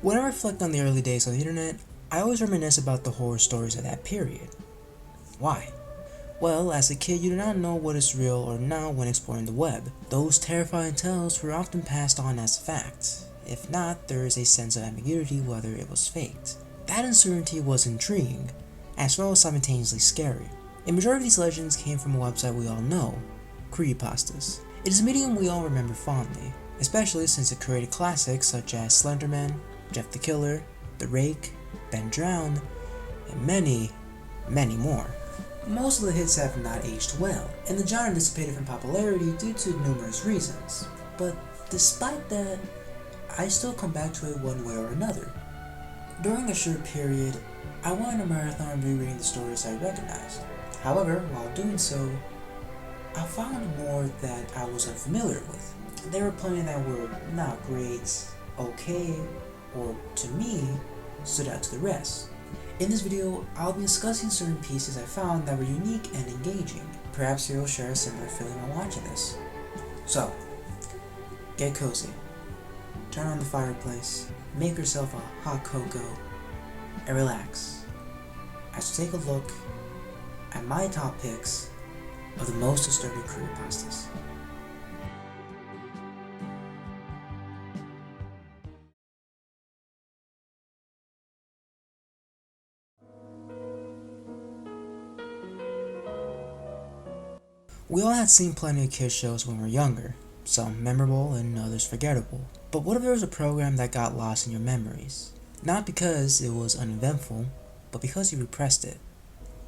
When I reflect on the early days of the internet, I always reminisce about the horror stories of that period. Why? Well, as a kid, you do not know what is real or not when exploring the web. Those terrifying tales were often passed on as fact. If not, there is a sense of ambiguity whether it was faked. That uncertainty was intriguing, as well as simultaneously scary. A majority of these legends came from a website we all know, Creepypastas. It is a medium we all remember fondly, especially since it created classics such as Slenderman, Jeff the Killer, The Rake, Ben Drowned, and many, many more. Most of the hits have not aged well, and the genre dissipated from popularity due to numerous reasons. But despite that, I still come back to it one way or another. During a short period, I went on a marathon rereading the stories I recognized. However, while doing so, I found more that I was unfamiliar with. There were plenty that were not great, okay, or to me, stood out to the rest. In this video, I'll be discussing certain pieces I found that were unique and engaging. Perhaps you'll share a similar feeling while watching this. So, get cozy, turn on the fireplace, make yourself a hot cocoa, and relax as we take a look at my top picks of the most disturbing creepypastas. We all had seen plenty of kids shows when we were younger, some memorable and others forgettable. But what if there was a program that got lost in your memories? Not because it was uneventful, but because you repressed it.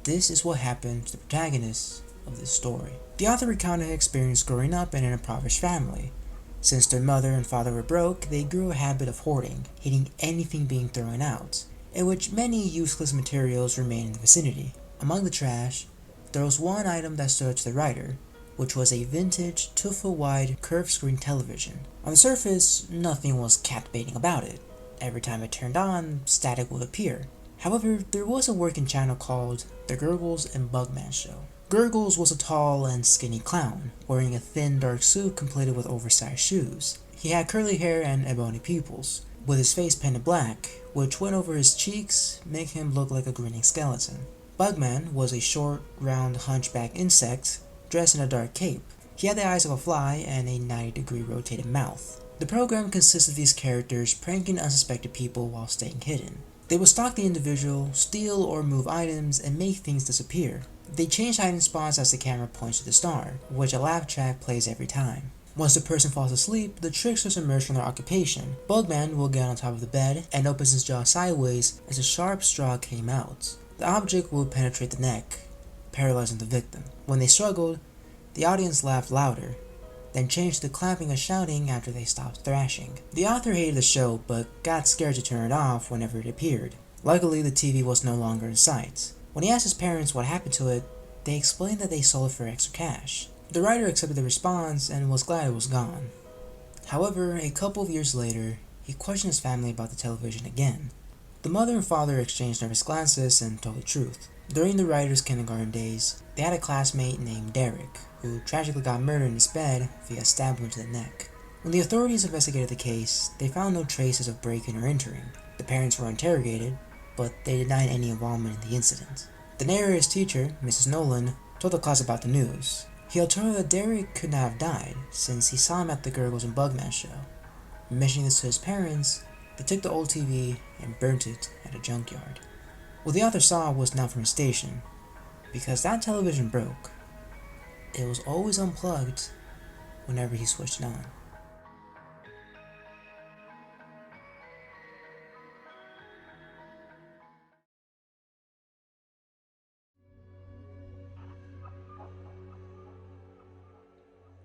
This is what happened to the protagonist of this story. The author recounted her experience growing up in an impoverished family. Since their mother and father were broke, they grew a habit of hoarding, hating anything being thrown out, in which many useless materials remained in the vicinity. Among the trash, there was one item that stood out to the writer, which was a vintage 2-foot wide curved screen television. On the surface, nothing was captivating about it. Every time it turned on, static would appear. However, there was a working channel called the Gurgles and Bugman show. Gurgles was a tall and skinny clown, wearing a thin dark suit completed with oversized shoes. He had curly hair and ebony pupils, with his face painted black, which went over his cheeks, making him look like a grinning skeleton. Bugman was a short, round, hunchback insect dressed in a dark cape. He had the eyes of a fly and a 90-degree rotated mouth. The program consisted of these characters pranking unsuspected people while staying hidden. They would stalk the individual, steal or move items, and make things disappear. They change hiding spots as the camera points to the star, which a laugh track plays every time. Once the person falls asleep, the tricksters emerge from their occupation. Bugman will get on top of the bed and opens his jaw sideways as a sharp straw came out. The object would penetrate the neck, paralyzing the victim. When they struggled, the audience laughed louder, then changed to clapping and shouting after they stopped thrashing. The author hated the show, but got scared to turn it off whenever it appeared. Luckily, the TV was no longer in sight. When he asked his parents what happened to it, they explained that they sold it for extra cash. The writer accepted the response and was glad it was gone. However, a couple of years later, he questioned his family about the television again. The mother and father exchanged nervous glances and told the truth. During the writer's kindergarten days, they had a classmate named Derek, who tragically got murdered in his bed via stab wound to the neck. When the authorities investigated the case, they found no traces of breaking or entering. The parents were interrogated, but they denied any involvement in the incident. The narrator's teacher, Mrs. Nolan, told the class about the news. He told her that Derek could not have died, since he saw him at the Gurgles and Bugman show. Mentioning this to his parents, they took the old TV and burnt it at a junkyard. What the author saw was not from his station, because that television broke. It was always unplugged whenever he switched it on.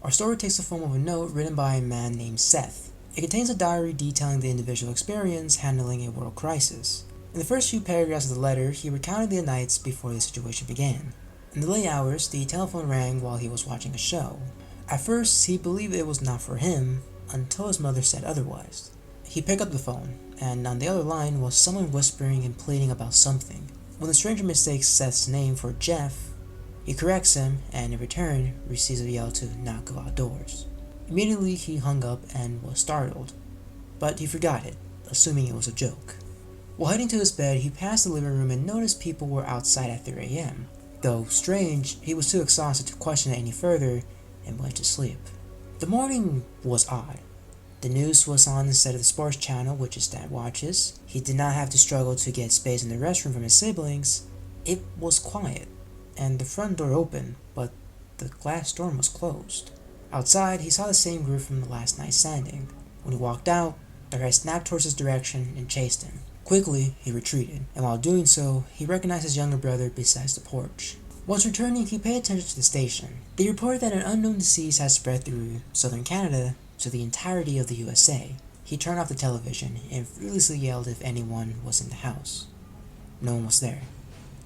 Our story takes the form of a note written by a man named Seth. It contains a diary detailing the individual experience handling a world crisis. In the first few paragraphs of the letter, he recounted the nights before the situation began. In the late hours, the telephone rang while he was watching a show. At first, he believed it was not for him, until his mother said otherwise. He picked up the phone, and on the other line was someone whispering and pleading about something. When the stranger mistakes Seth's name for Jeff, he corrects him, and in return, receives a yell to not go outdoors. Immediately, he hung up and was startled, but he forgot it. assuming it was a joke. While heading to his bed, he passed the living room and noticed people were outside at 3 a.m. Though strange, he was too exhausted to question it any further and went to sleep. The morning was odd. The news was on instead of the sports channel, which his dad watches. He did not have to struggle to get space in the restroom from his siblings. It was quiet, and the front door open, but the glass door was closed. Outside, he saw the same group from the last night standing. When he walked out, their head snapped towards his direction and chased him. Quickly, he retreated, and while doing so, he recognized his younger brother beside the porch. Once returning, he paid attention to the station. They reported that an unknown disease had spread through southern Canada to the entirety of the USA. He turned off the television and furiously yelled if anyone was in the house. No one was there,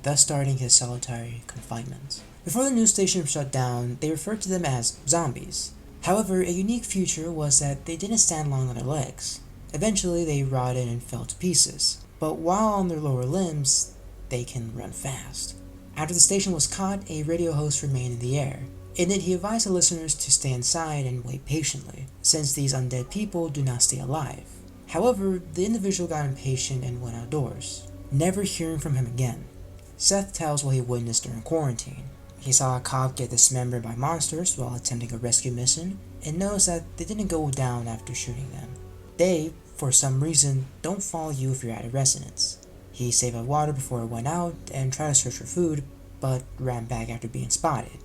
thus starting his solitary confinement. Before the news station shut down, they referred to them as zombies. However, a unique feature was that they didn't stand long on their legs. Eventually, they rotted and fell to pieces, but while on their lower limbs, they can run fast. After the station was caught, a radio host remained in the air. In it, he advised the listeners to stay inside and wait patiently, since these undead people do not stay alive. However, the individual got impatient and went outdoors, never hearing from him again. Seth tells what he witnessed during quarantine. He saw a cop get dismembered by monsters while attempting a rescue mission, and knows that they didn't go down after shooting them. They, for some reason, don't follow you if you're at a residence. He saved up water before it went out and tried to search for food, but ran back after being spotted.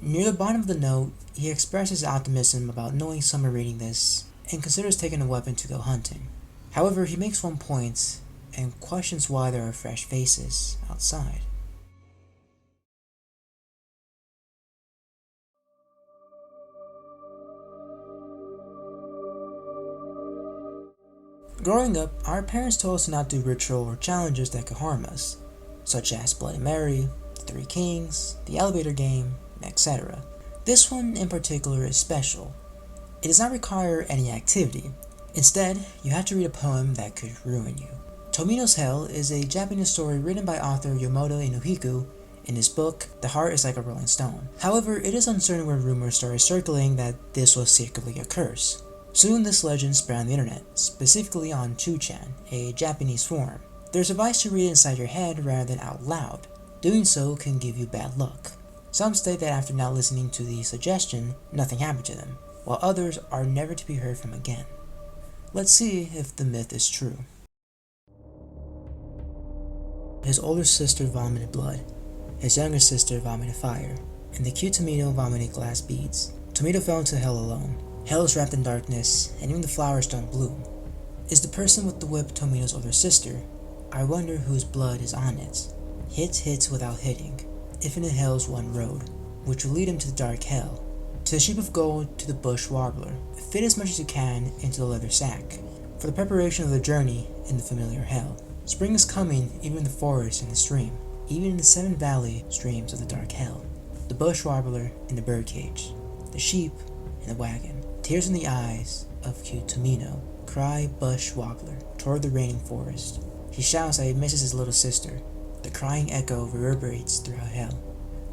Near the bottom of the note, he expresses optimism about knowing someone reading this and considers taking a weapon to go hunting. However, he makes one point and questions why there are fresh faces outside. Growing up, our parents told us to not do ritual or challenges that could harm us, such as Bloody Mary, the Three Kings, the elevator game, etc. This one in particular is special. It does not require any activity. Instead, you have to read a poem that could ruin you. Tomino's Hell is a Japanese story written by author Yomoto Inuhiku in his book, The Heart is Like a Rolling Stone. However, it is uncertain when rumors started circulating that this was secretly a curse. Soon this legend spread on the internet, specifically on 2chan, a Japanese forum. There's advice to read it inside your head rather than out loud. Doing so can give you bad luck. Some state that after not listening to the suggestion, nothing happened to them, while others are never to be heard from again. Let's see if the myth is true. His older sister vomited blood, his younger sister vomited fire, and the cute Tomino vomited glass beads. Tomino fell into hell alone. Hell is wrapped in darkness, and even the flowers don't bloom. Is the person with the whip Tomino's older sister? I wonder whose blood is on it. Hits without hitting. Infinite hell's one road, which will lead him to the dark hell. To the sheep of gold, to the bush warbler. Fit as much as you can into the leather sack, for the preparation of the journey in the familiar hell. Spring is coming, even in the forest and the stream, even in the 7 valley streams of the dark hell. The bush warbler in the birdcage, the sheep in the wagon. Tears in the eyes of cute Tomino cry bush warbler toward the raining forest. He shouts that he misses his little sister. The crying echo reverberates throughout hell.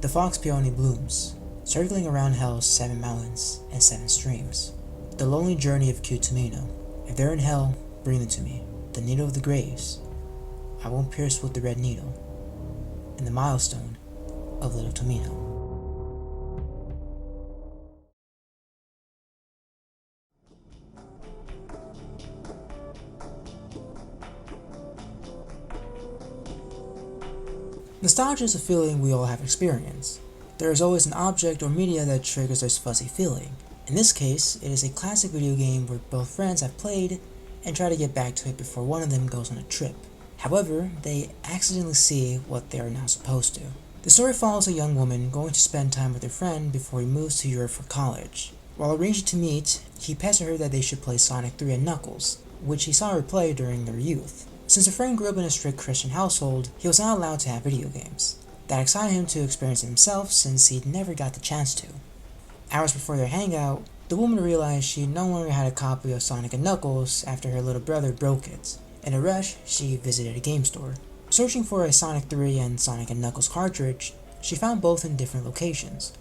The fox peony blooms, circling around hell's 7 mountains and 7 streams. The lonely journey of cute Tomino. If they're in hell, bring them to me. The needle of the graves. I won't pierce with the red needle. And the milestone of little Tomino. Nostalgia is a feeling we all have experienced. There is always an object or media that triggers this fuzzy feeling. In this case, it is a classic video game where both friends have played and try to get back to it before one of them goes on a trip. However, they accidentally see what they are not supposed to. The story follows a young woman going to spend time with her friend before he moves to Europe for college. While arranging to meet, he pestered her that they should play Sonic 3 and Knuckles, which he saw her play during their youth. Since a friend grew up in a strict Christian household, he was not allowed to have video games. That excited him to experience it himself since he'd never got the chance to. Hours before their hangout, the woman realized she no longer had a copy of Sonic and Knuckles after her little brother broke it. In a rush, she visited a game store. Searching for a Sonic 3 and Sonic and Knuckles cartridge, she found both in different locations,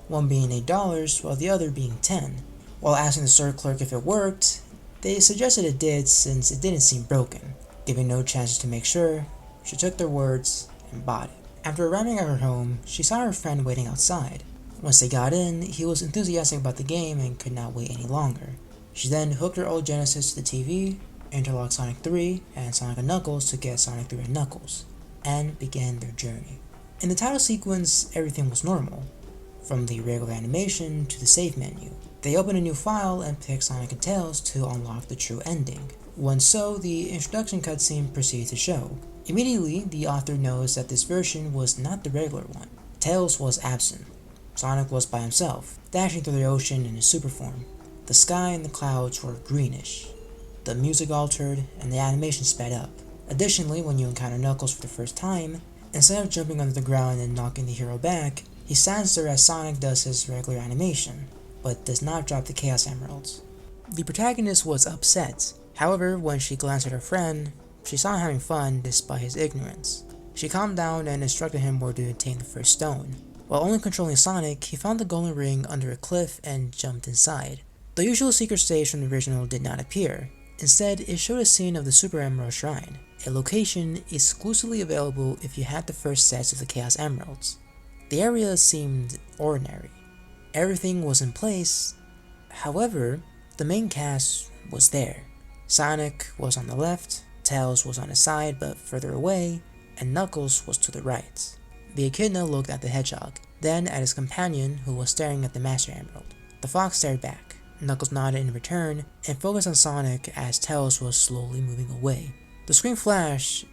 one being $8 while the other being $10. While asking the store clerk if it worked, They suggested it did since it didn't seem broken. Giving no chances to make sure, she took their words and bought it. After arriving at her home, she saw her friend waiting outside. Once they got in, he was enthusiastic about the game and could not wait any longer. She then hooked her old Genesis to the TV, interlocked Sonic 3 and Sonic & Knuckles to get Sonic 3 and Knuckles, and began their journey. In the title sequence, everything was normal, from the regular animation to the save menu. They open a new file and pick Sonic and Tails to unlock the true ending. Once so, the introduction cutscene proceeds to show. Immediately, the author knows that this version was not the regular one. Tails was absent. Sonic was by himself, dashing through the ocean in his super form. The sky and the clouds were greenish. The music altered, and the animation sped up. Additionally, when you encounter Knuckles for the first time, instead of jumping under the ground and knocking the hero back, he stands there as Sonic does his regular animation, but does not drop the Chaos Emeralds. The protagonist was upset. However, when she glanced at her friend, she saw him having fun despite his ignorance. She calmed down and instructed him where to obtain the first stone. While only controlling Sonic, he found the golden ring under a cliff and jumped inside. The usual secret stage from the original did not appear. Instead, it showed a scene of the Super Emerald Shrine, a location exclusively available if you had the first sets of the Chaos Emeralds. The area seemed ordinary. Everything was in place. However, the main cast was there. Sonic was on the left, Tails was on his side but further away, and Knuckles was to the right. The echidna looked at the hedgehog, then at his companion who was staring at the Master Emerald. The fox stared back. Knuckles nodded in return and focused on Sonic as Tails was slowly moving away. The screen flashed,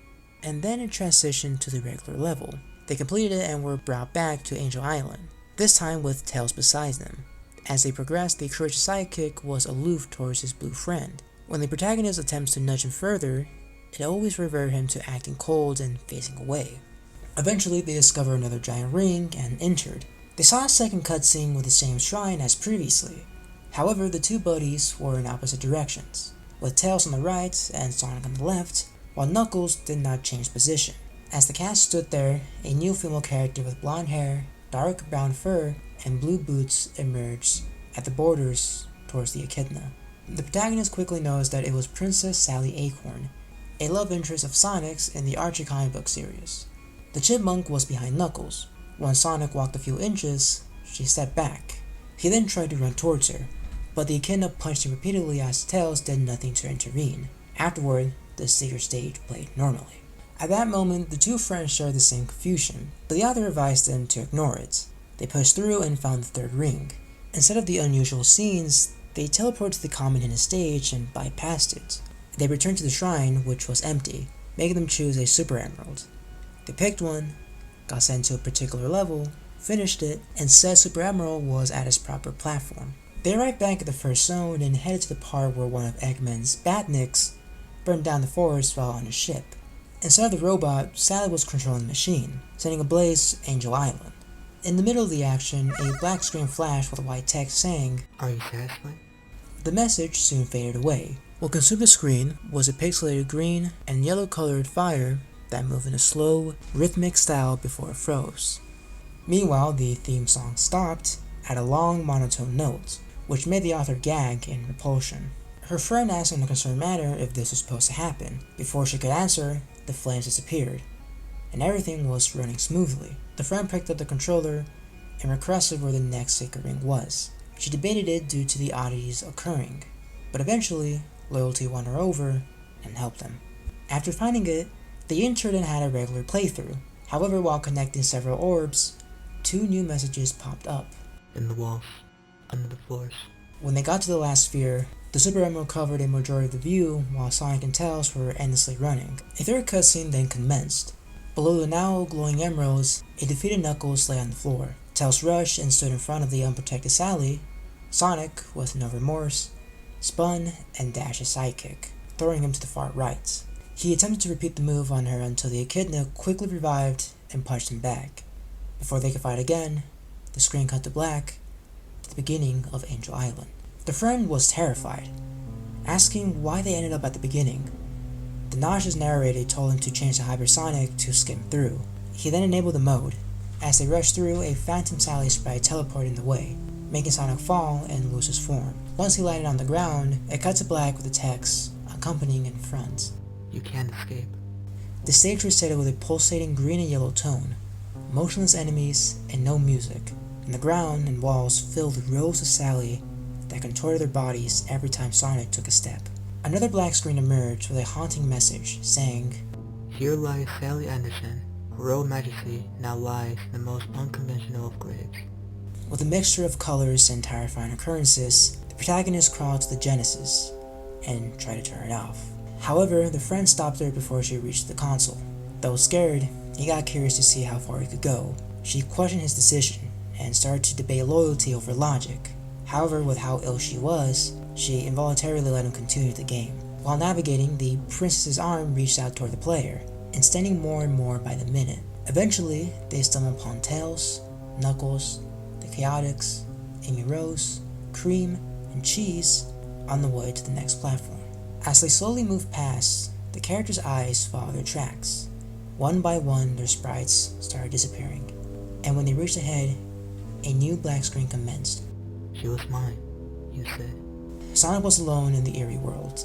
and then it transitioned to the regular level. They completed it and were brought back to Angel Island, this time with Tails beside them. As they progressed, the courageous sidekick was aloof towards his blue friend. When the protagonist attempts to nudge him further, it always reverted him to acting cold and facing away. Eventually, they discover another giant ring and entered. They saw a second cutscene with the same shrine as previously. However, the two buddies were in opposite directions, with Tails on the right and Sonic on the left, while Knuckles did not change position. As the cast stood there, a new female character with blonde hair, dark brown fur, and blue boots emerged at the borders towards the echidna. The protagonist quickly knows that it was Princess Sally Acorn, a love interest of Sonic's in the Archie comic book series. The chipmunk was behind Knuckles. When Sonic walked a few inches, she stepped back. He then tried to run towards her, but the echidna punched him repeatedly as Tails did nothing to intervene. Afterward, the secret stage played normally. At that moment, the two friends shared the same confusion, but the author advised them to ignore it. They pushed through and found the third ring. Instead of the unusual scenes, they teleported to the common hidden stage and bypassed it. They returned to the shrine, which was empty, making them choose a Super Emerald. They picked one, got sent to a particular level, finished it, and said Super Emerald was at its proper platform. They arrived back at the first zone and headed to the part where one of Eggman's Batniks burned down the forest while on his ship. Instead of the robot, Sally was controlling the machine, setting ablaze Angel Island. In the middle of the action, a black screen flashed with white text saying, "Are you satisfied?" The message soon faded away. What consumed the screen was a pixelated green and yellow colored fire that moved in a slow, rhythmic style before it froze. Meanwhile, the theme song stopped at a long monotone note, which made the author gag in repulsion. Her friend asked in a concerned manner if this was supposed to happen. Before she could answer, the flames disappeared, and everything was running smoothly. The friend picked up the controller and requested where the next sacred ring was. She debated it due to the oddities occurring, but eventually, loyalty won her over and helped them. After finding it, they entered and had a regular playthrough. However, while connecting several orbs, two new messages popped up. "In the walls, under the floors." When they got to the last sphere, the Super Emerald covered a majority of the view while Sonic and Tails were endlessly running. A third cutscene then commenced. Below the now glowing emeralds, a defeated Knuckles lay on the floor. Tails rushed and stood in front of the unprotected Sally. Sonic, with no remorse, spun and dashed his sidekick, throwing him to the far right. He attempted to repeat the move on her until the echidna quickly revived and punched him back. Before they could fight again, the screen cut to black, at the beginning of Angel Island. The friend was terrified, asking why they ended up at the beginning. The nauseous narrator told him to change the hypersonic to skim through. He then enabled the mode. As they rushed through, a Phantom Sally sprite teleported in the way, making Sonic fall and lose his form. Once he landed on the ground, it cut to black with the text accompanying in front. You can't escape. The stage was set with a pulsating green and yellow tone, motionless enemies, and no music, and the ground and walls filled with rows of Sally that contorted their bodies every time Sonic took a step. Another black screen emerged with a haunting message saying, Here lies Sally Anderson. Her royal majesty now lies in the most unconventional of graves. With a mixture of colors and terrifying occurrences, the protagonist crawled to the Genesis and tried to turn it off. However, the friend stopped her before she reached the console. Though scared, he got curious to see how far he could go. She questioned his decision and started to debate loyalty over logic. However, with how ill she was, she involuntarily let him continue the game. While navigating, the princess's arm reached out toward the player, extending more and more by the minute. Eventually, they stumbled upon Tails, Knuckles, the Chaotix, Amy Rose, Cream, and Cheese on the way to the next platform. As they slowly moved past, the characters' eyes followed their tracks. One by one, their sprites started disappearing, and when they reached ahead, a new black screen commenced. She was mine, you said. Sonic was alone in the eerie world.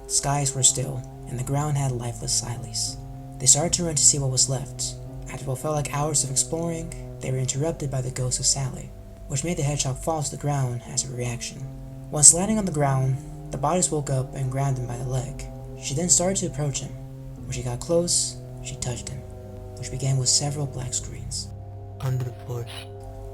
The skies were still, and the ground had lifeless silence. They started to run to see what was left. After what felt like hours of exploring, they were interrupted by the ghost of Sally, which made the hedgehog fall to the ground as a reaction. Once landing on the ground, the bodies woke up and grabbed him by the leg. She then started to approach him. When she got close, she touched him, which began with several black screens. Under the force.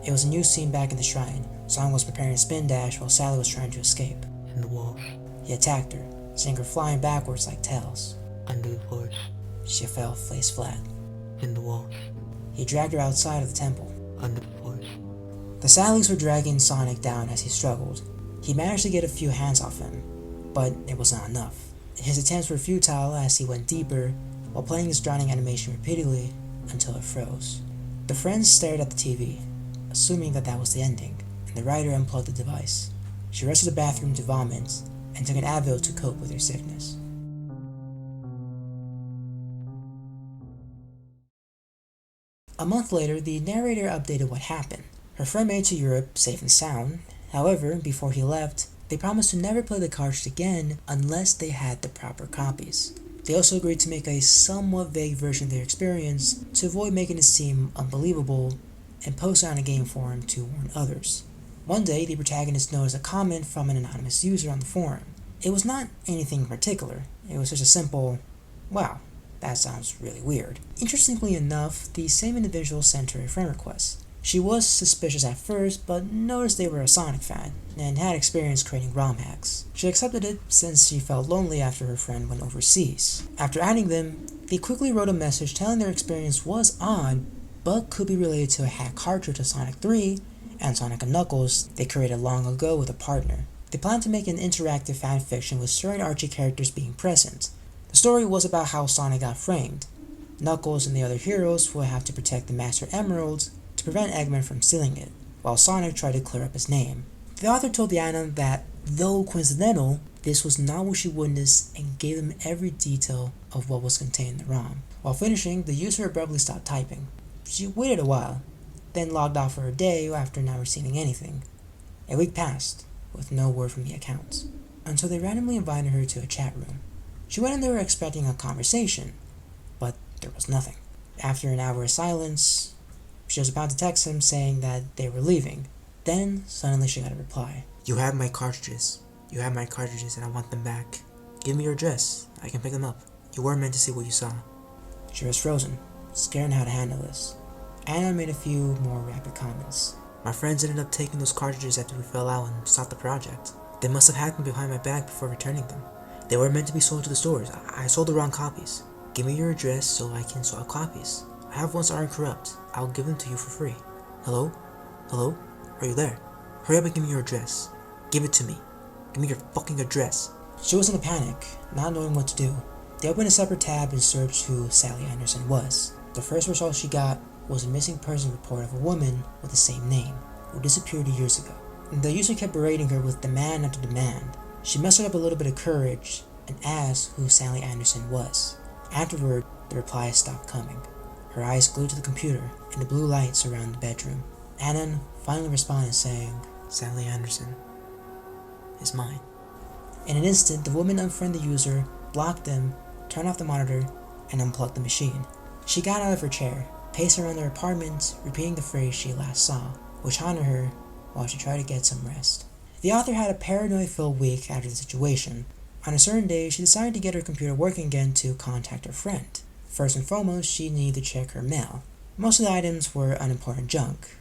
It was a new scene back in the shrine. Sonic was preparing a spin dash while Sally was trying to escape. In the walls. He attacked her, sending her flying backwards like Tails. Under the force. She fell face flat. In the walls. He dragged her outside of the temple. Under the force. The Sallys were dragging Sonic down as he struggled. He managed to get a few hands off him, but it was not enough. His attempts were futile as he went deeper, while playing his drowning animation repeatedly until it froze. The friends stared at the TV, assuming that was the ending, and the writer unplugged the device. She rushed to the bathroom to vomit, and took an Advil to cope with her sickness. A month later, the narrator updated what happened. Her friend made it to Europe safe and sound. However, before he left, they promised to never play the cartridge again unless they had the proper copies. They also agreed to make a somewhat vague version of their experience to avoid making it seem unbelievable and post it on a game forum to warn others. One day, the protagonist noticed a comment from an anonymous user on the forum. It was not anything in particular. It was just a simple, "Wow, that sounds really weird." Interestingly enough, the same individual sent her a friend request. She was suspicious at first, but noticed they were a Sonic fan, and had experience creating ROM hacks. She accepted it since she felt lonely after her friend went overseas. After adding them, they quickly wrote a message telling their experience was odd, but could be related to a hacked cartridge of Sonic 3 and Sonic and Knuckles they created long ago with a partner. They planned to make an interactive fanfiction with certain Archie characters being present. The story was about how Sonic got framed. Knuckles and the other heroes would have to protect the Master Emeralds to prevent Eggman from stealing it, while Sonic tried to clear up his name. The author told Diana that, though coincidental, this was not what she witnessed and gave them every detail of what was contained in the ROM. While finishing, the user abruptly stopped typing. She waited a while, then logged off for a day after not receiving anything. A week passed, with no word from the account, until they randomly invited her to a chat room. She went in there expecting a conversation, but there was nothing. After an hour of silence, she was about to text him saying that they were leaving. Then, suddenly she got a reply. "You have my cartridges. You have my cartridges and I want them back. Give me your address. I can pick them up. You weren't meant to see what you saw." She was frozen, scared on how to handle this. Anna made a few more rapid comments. "My friends ended up taking those cartridges after we fell out and stopped the project. They must have hacked me behind my back before returning them. They were meant to be sold to the stores. I sold the wrong copies. Give me your address so I can swap copies. I have ones that aren't corrupt. I'll give them to you for free. Hello? Hello? Are you there? Hurry up and give me your address. Give it to me. Give me your fucking address." She was in a panic, not knowing what to do. They opened a separate tab and searched who Sally Anderson was. The first result she got was a missing person report of a woman with the same name, who disappeared years ago. The user kept berating her with demand after demand. She mustered up a little bit of courage and asked who Sally Anderson was. Afterward, the replies stopped coming. Her eyes glued to the computer and the blue lights around the bedroom. Annan finally responded saying, "Sally Anderson is mine. In an instant, the woman unfriended the user, blocked them, turned off the monitor, and unplugged the machine. She got out of her chair, paced around her apartment, repeating the phrase she last saw, which haunted her while she tried to get some rest. The author had a paranoid-filled week after the situation. On a certain day, she decided to get her computer working again to contact her friend. First and foremost, she needed to check her mail. Most of the items were unimportant junk,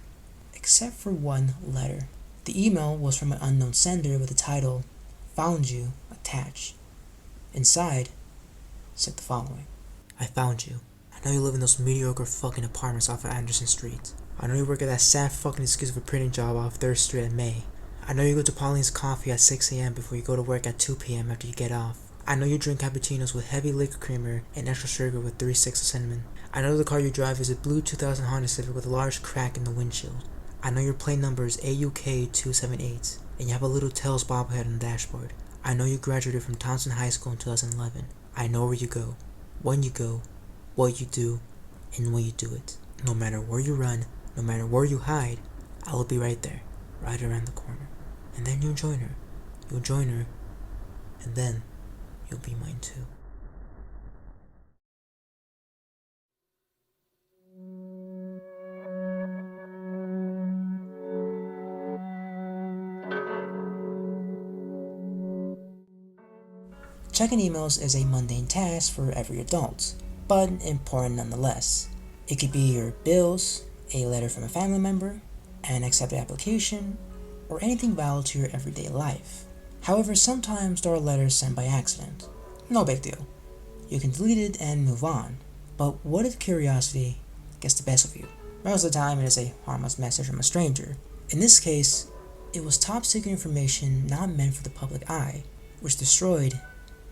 except for one letter. The email was from an unknown sender with the title, "Found you," attached. Inside, said the following. I found you. I know you live in those mediocre fucking apartments off of Anderson Street. I know you work at that sad fucking excuse of a printing job off 3rd Street at May. I know you go to Pauline's Coffee at 6 a.m. before you go to work at 2 p.m. after you get off. I know you drink cappuccinos with heavy liquor creamer and extra sugar with 3 sticks of cinnamon. I know the car you drive is a blue 2000 Honda Civic with a large crack in the windshield. I know your plate number is AUK278, and you have a little Tails bobblehead on the dashboard. I know you graduated from Townsend High School in 2011. I know where you go, when you go, what you do, and when you do it. No matter where you run, no matter where you hide, I will be right there, right around the corner. And then you'll join her. You'll join her, and then you'll be mine too. Checking emails is a mundane task for every adult, but important nonetheless. It could be your bills, a letter from a family member, an accepted application, or anything vital to your everyday life. However, sometimes there are letters sent by accident. No big deal. You can delete it and move on. But what if curiosity gets the best of you? Most of the time it is a harmless message from a stranger. In this case, it was top secret information not meant for the public eye, which destroyed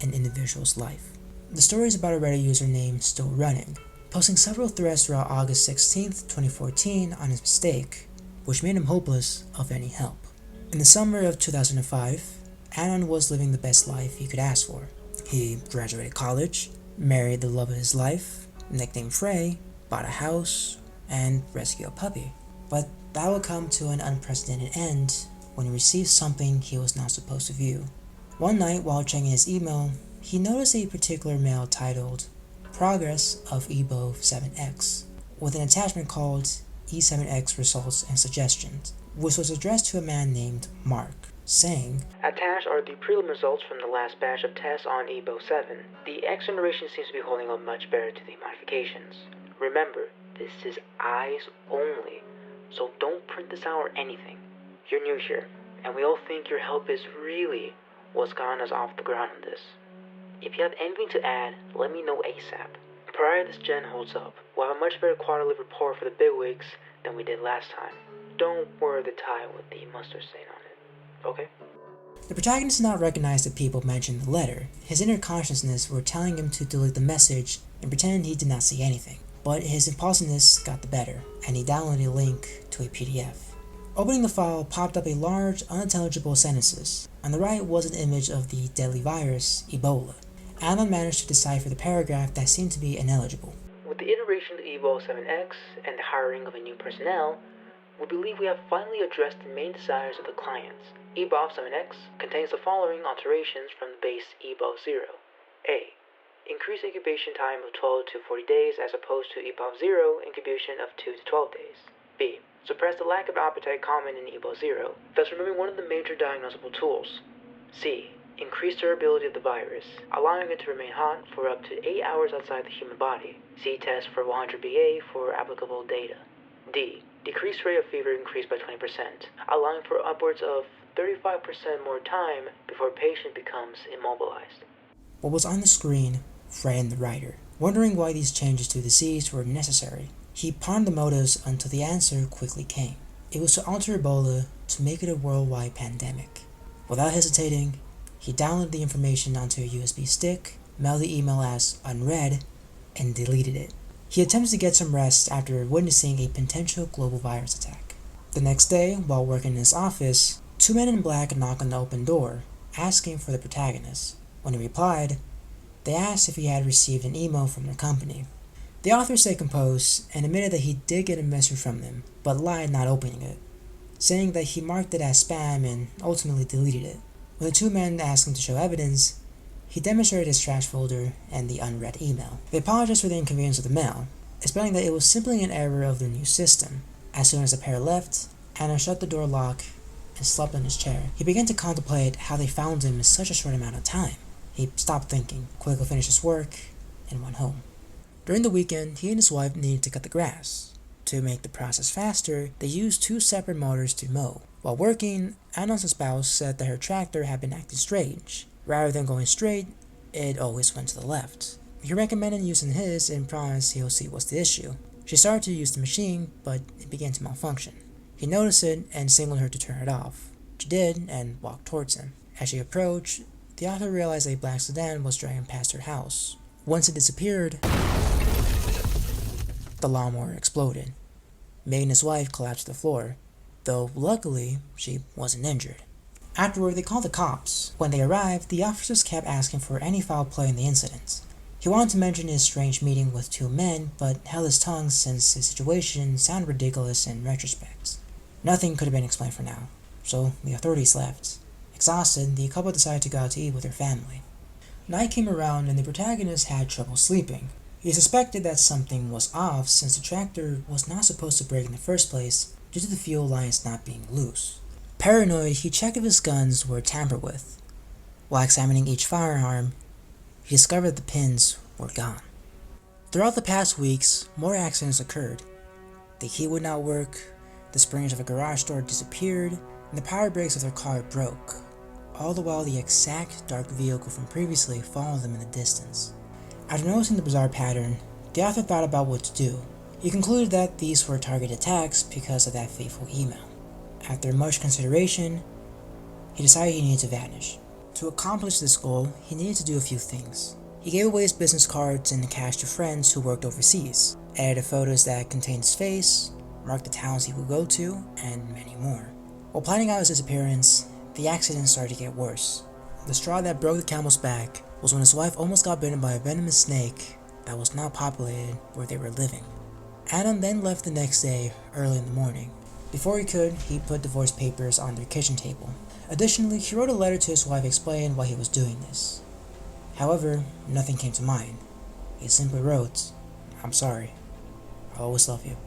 an individual's life. The story is about a Reddit user named Still Running, posting several threads throughout August 16th, 2014 on his mistake, which made him hopeless of any help. In the summer of 2005, Anon was living the best life he could ask for. He graduated college, married the love of his life, nicknamed Frey, bought a house, and rescued a puppy. But that would come to an unprecedented end when he received something he was not supposed to view. One night, while checking his email, he noticed a particular mail titled Progress of EBO 7X, with an attachment called E7X Results and Suggestions, which was addressed to a man named Mark, saying, Attached are the prelim results from the last batch of tests on EBO 7. The X generation seems to be holding up much better to the modifications. Remember, this is eyes only, so don't print this out or anything. You're new here, and we all think your help is really what's gotten us off the ground on this. If you have anything to add, let me know ASAP. Provided this gen holds up, we'll have a much better quarterly report for the bigwigs than we did last time. Don't wear the tie with the mustard stain on it, okay? The protagonist did not recognize the people mentioned in the letter. His inner consciousness were telling him to delete the message and pretend he did not see anything. But his impulsiveness got the better, and he downloaded a link to a PDF. Opening the file popped up a large, unintelligible sentences. On the right was an image of the deadly virus, Ebola. Alan managed to decipher the paragraph that seemed to be ineligible. With the iteration of EBO 7X and the hiring of a new personnel, we believe we have finally addressed the main desires of the clients. EBO 7X contains the following alterations from the base EBO 0. A. Increase incubation time of 12 to 40 days as opposed to EBO 0 incubation of 2 to 12 days. B. Suppress the lack of appetite common in EBO 0, thus removing one of the major diagnosable tools. C. Increase durability of the virus, allowing it to remain hot for up to 8 hours outside the human body. See test for 100 BA for applicable data. D. Decrease rate of fever increased by 20%, allowing for upwards of 35% more time before patient becomes immobilized. What was on the screen frightened the writer, wondering why these changes to the disease were necessary. He pondered the motives until the answer quickly came. It was to alter Ebola to make it a worldwide pandemic. Without hesitating, he downloaded the information onto a USB stick, mailed the email as unread, and deleted it. He attempted to get some rest after witnessing a potential global virus attack. The next day, while working in his office, 2 men in black knocked on the open door, asking for the protagonist. When he replied, they asked if he had received an email from their company. The author stayed composed and admitted that he did get a message from them, but lied not opening it, saying that he marked it as spam and ultimately deleted it. When the two men asked him to show evidence, he demonstrated his trash folder and the unread email. They apologized for the inconvenience of the mail, explaining that it was simply an error of their new system. As soon as the pair left, Anna shut the door lock and slept on his chair. He began to contemplate how they found him in such a short amount of time. He stopped thinking, quickly finished his work, and went home. During the weekend, he and his wife needed to cut the grass. To make the process faster, they used 2 separate motors to mow. While working, Anna's spouse said that her tractor had been acting strange. Rather than going straight, it always went to the left. He recommended using his and promised he'll see what's the issue. She started to use the machine, but it began to malfunction. He noticed it and signaled her to turn it off. She did and walked towards him. As she approached, the author realized a black sedan was driving past her house. Once it disappeared, the lawnmower exploded. Meg and his wife collapsed to the floor, though luckily she wasn't injured. Afterward, they called the cops. When they arrived, the officers kept asking for any foul play in the incident. He wanted to mention his strange meeting with 2 men, but held his tongue since his situation sounded ridiculous in retrospect. Nothing could have been explained for now, so the authorities left. Exhausted, the couple decided to go out to eat with their family. Night came around and the protagonist had trouble sleeping. He suspected that something was off since the tractor was not supposed to break in the first place due to the fuel lines not being loose. Paranoid, he checked if his guns were tampered with. While examining each firearm, he discovered that the pins were gone. Throughout the past weeks, more accidents occurred. The key would not work, the springs of a garage door disappeared, and the power brakes of their car broke, all the while the exact dark vehicle from previously followed them in the distance. After noticing the bizarre pattern, the author thought about what to do. He concluded that these were targeted attacks because of that fateful email. After much consideration, he decided he needed to vanish. To accomplish this goal, he needed to do a few things. He gave away his business cards and cash to friends who worked overseas, edited photos that contained his face, marked the towns he would go to, and many more. While planning out his disappearance, the accident started to get worse. The straw that broke the camel's back was when his wife almost got bitten by a venomous snake that was not populated where they were living. Adam then left the next day, early in the morning. Before he could, he put divorce papers on their kitchen table. Additionally, he wrote a letter to his wife explaining why he was doing this. However, nothing came to mind. He simply wrote, "I'm sorry. I'll always love you."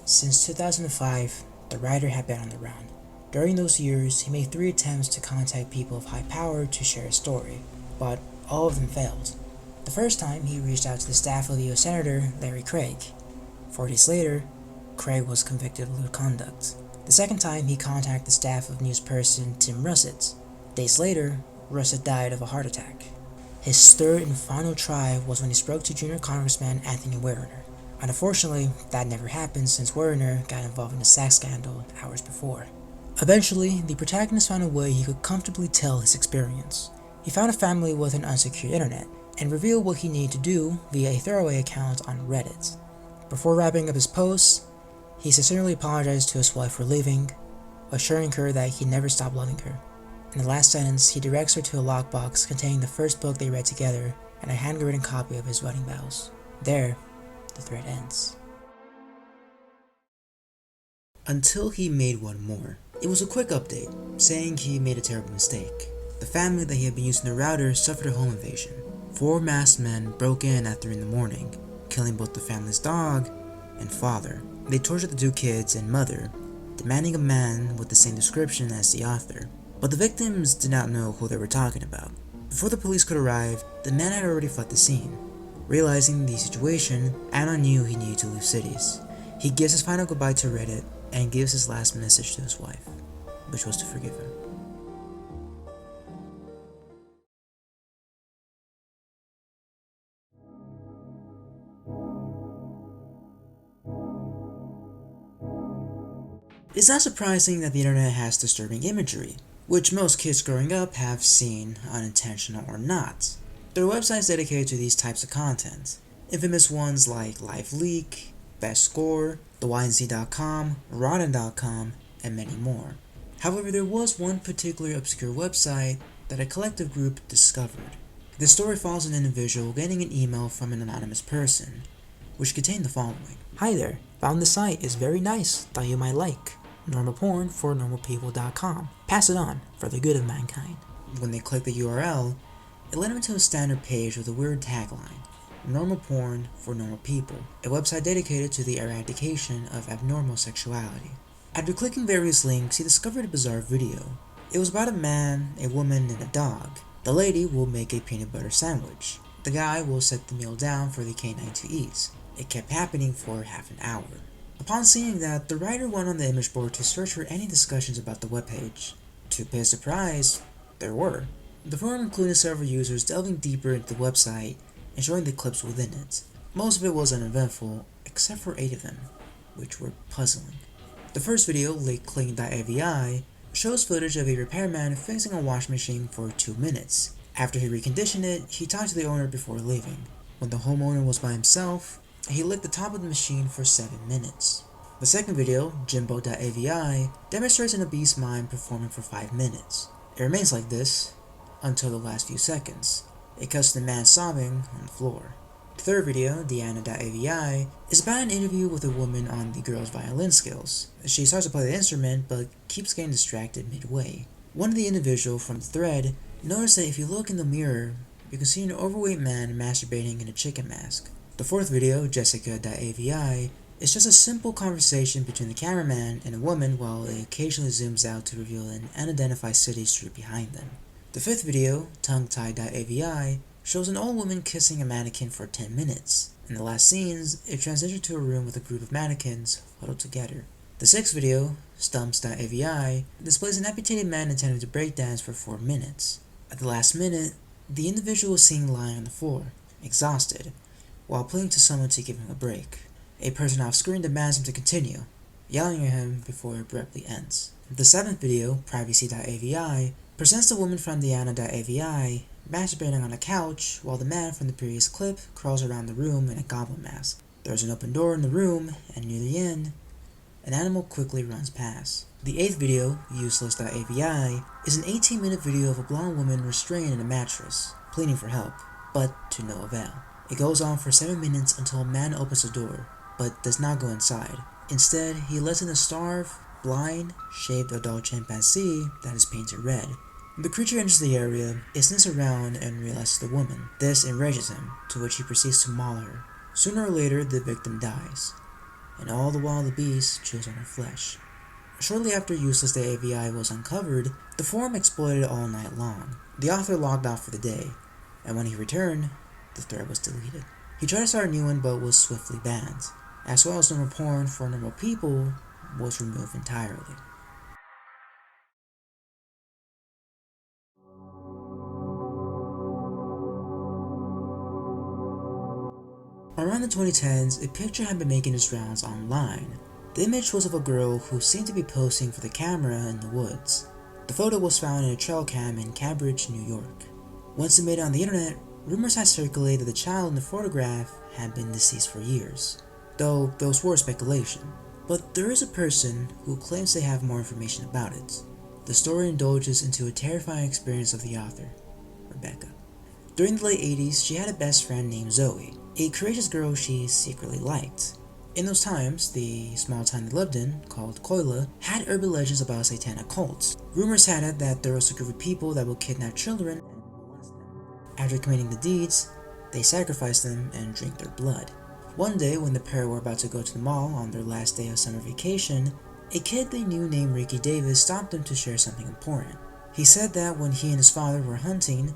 Since 2005, the writer had been on the run. During those years, he made 3 attempts to contact people of high power to share his story, but all of them failed. The first time, he reached out to the staff of U.S. Senator Larry Craig. 4 days later, Craig was convicted of lewd conduct. The second time, he contacted the staff of newsperson Tim Russett. Days later, Russett died of a heart attack. His third and final try was when he spoke to junior Congressman Anthony Werner. Unfortunately, that never happened since Werner got involved in a sex scandal hours before. Eventually, the protagonist found a way he could comfortably tell his experience. He found a family with an unsecured internet, and revealed what he needed to do via a throwaway account on Reddit. Before wrapping up his post, he sincerely apologized to his wife for leaving, assuring her that he never stopped loving her. In the last sentence, he directs her to a lockbox containing the first book they read together and a handwritten copy of his wedding vows. There, the thread ends. Until he made one more. It was a quick update, saying he made a terrible mistake. The family that he had been using the router suffered a home invasion. 4 masked men broke in at 3 in the morning, killing both the family's dog and father. They tortured the 2 kids and mother, demanding a man with the same description as the author. But the victims did not know who they were talking about. Before the police could arrive, the man had already fled the scene. Realizing the situation, Anna knew he needed to leave cities. He gives his final goodbye to Reddit and gives his last message to his wife, which was to forgive him. It's not surprising that the internet has disturbing imagery, which most kids growing up have seen, unintentional or not. There are websites dedicated to these types of content, infamous ones like LiveLeak, Best Score, TheYNC.com, Rotten.com, and many more. However, there was one particular obscure website that a collective group discovered. The story follows an individual getting an email from an anonymous person, which contained the following. "Hi there, found this site is very nice, thought you might like. Normal porn for normalpeople.com. Pass it on, for the good of mankind." When they clicked the URL, it led them to a standard page with a weird tagline: Normal porn for normal people, a website dedicated to the eradication of abnormal sexuality. After clicking various links, he discovered a bizarre video. It was about a man, a woman, and a dog. The lady will make a peanut butter sandwich. The guy will set the meal down for the canine to eat. It kept happening for half an hour. Upon seeing that, the writer went on the image board to search for any discussions about the webpage. To his surprise, there were. The forum included several users delving deeper into the website and showing the clips within it. Most of it was uneventful, except for 8 of them, which were puzzling. The first video, leakclean.avi, shows footage of a repairman fixing a washing machine for 2 minutes. After he reconditioned it, he talked to the owner before leaving. When the homeowner was by himself, he licked the top of the machine for 7 minutes. The second video, Jimbo.avi, demonstrates an obese mime performing for 5 minutes. It remains like this until the last few seconds. It cuts to the man sobbing on the floor. The third video, Diana.avi, is about an interview with a woman on the girl's violin skills. She starts to play the instrument, but keeps getting distracted midway. One of the individuals from the thread noticed that if you look in the mirror, you can see an overweight man masturbating in a chicken mask. The fourth video, Jessica.avi, is just a simple conversation between the cameraman and a woman while it occasionally zooms out to reveal an unidentified city street behind them. The fifth video, Tonguetie.avi, shows an old woman kissing a mannequin for 10 minutes. In the last scenes, it transitions to a room with a group of mannequins huddled together. The sixth video, Stumps.avi, displays an amputated man intending to breakdance for 4 minutes. At the last minute, the individual is seen lying on the floor, exhausted, while pleading to someone to give him a break. A person off-screen demands him to continue, yelling at him before it abruptly ends. The seventh video, Privacy.avi, presents the woman from Diana.avi masturbating on a couch while the man from the previous clip crawls around the room in a goblin mask. There is an open door in the room, and near the end, an animal quickly runs past. The eighth video, Useless.avi, is an 18-minute video of a blonde woman restrained in a mattress, pleading for help, but to no avail. It goes on for 7 minutes until a man opens the door, but does not go inside. Instead, he lets in a starved, blind, shaved adult chimpanzee that is painted red. The creature enters the area, it sniffs around and realizes the woman. This enrages him, to which he proceeds to maul her. Sooner or later, the victim dies, and all the while the beast chews on her flesh. Shortly after Useless.avi was uncovered, the forum exploited it all night long. The author logged off for the day, and when he returned, the thread was deleted. He tried to start a new one but was swiftly banned, as well as normal porn for normal people was removed entirely. Around the 2010s, a picture had been making its rounds online. The image was of a girl who seemed to be posing for the camera in the woods. The photo was found in a trail cam in Cambridge, New York. Once it made it on the internet, rumors had circulated that the child in the photograph had been deceased for years, though those were speculation. But there is a person who claims they have more information about it. The story indulges into a terrifying experience of the author, Rebecca. During the late 80s, she had a best friend named Zoe, a courageous girl she secretly liked. In those times, the small town they lived in, called Koila, had urban legends about satanic cults. Rumors had it that there was a group of people that would kidnap children and molest them. After committing the deeds, they sacrificed them and drank their blood. One day, when the pair were about to go to the mall on their last day of summer vacation, a kid they knew named Ricky Davis stopped them to share something important. He said that when he and his father were hunting,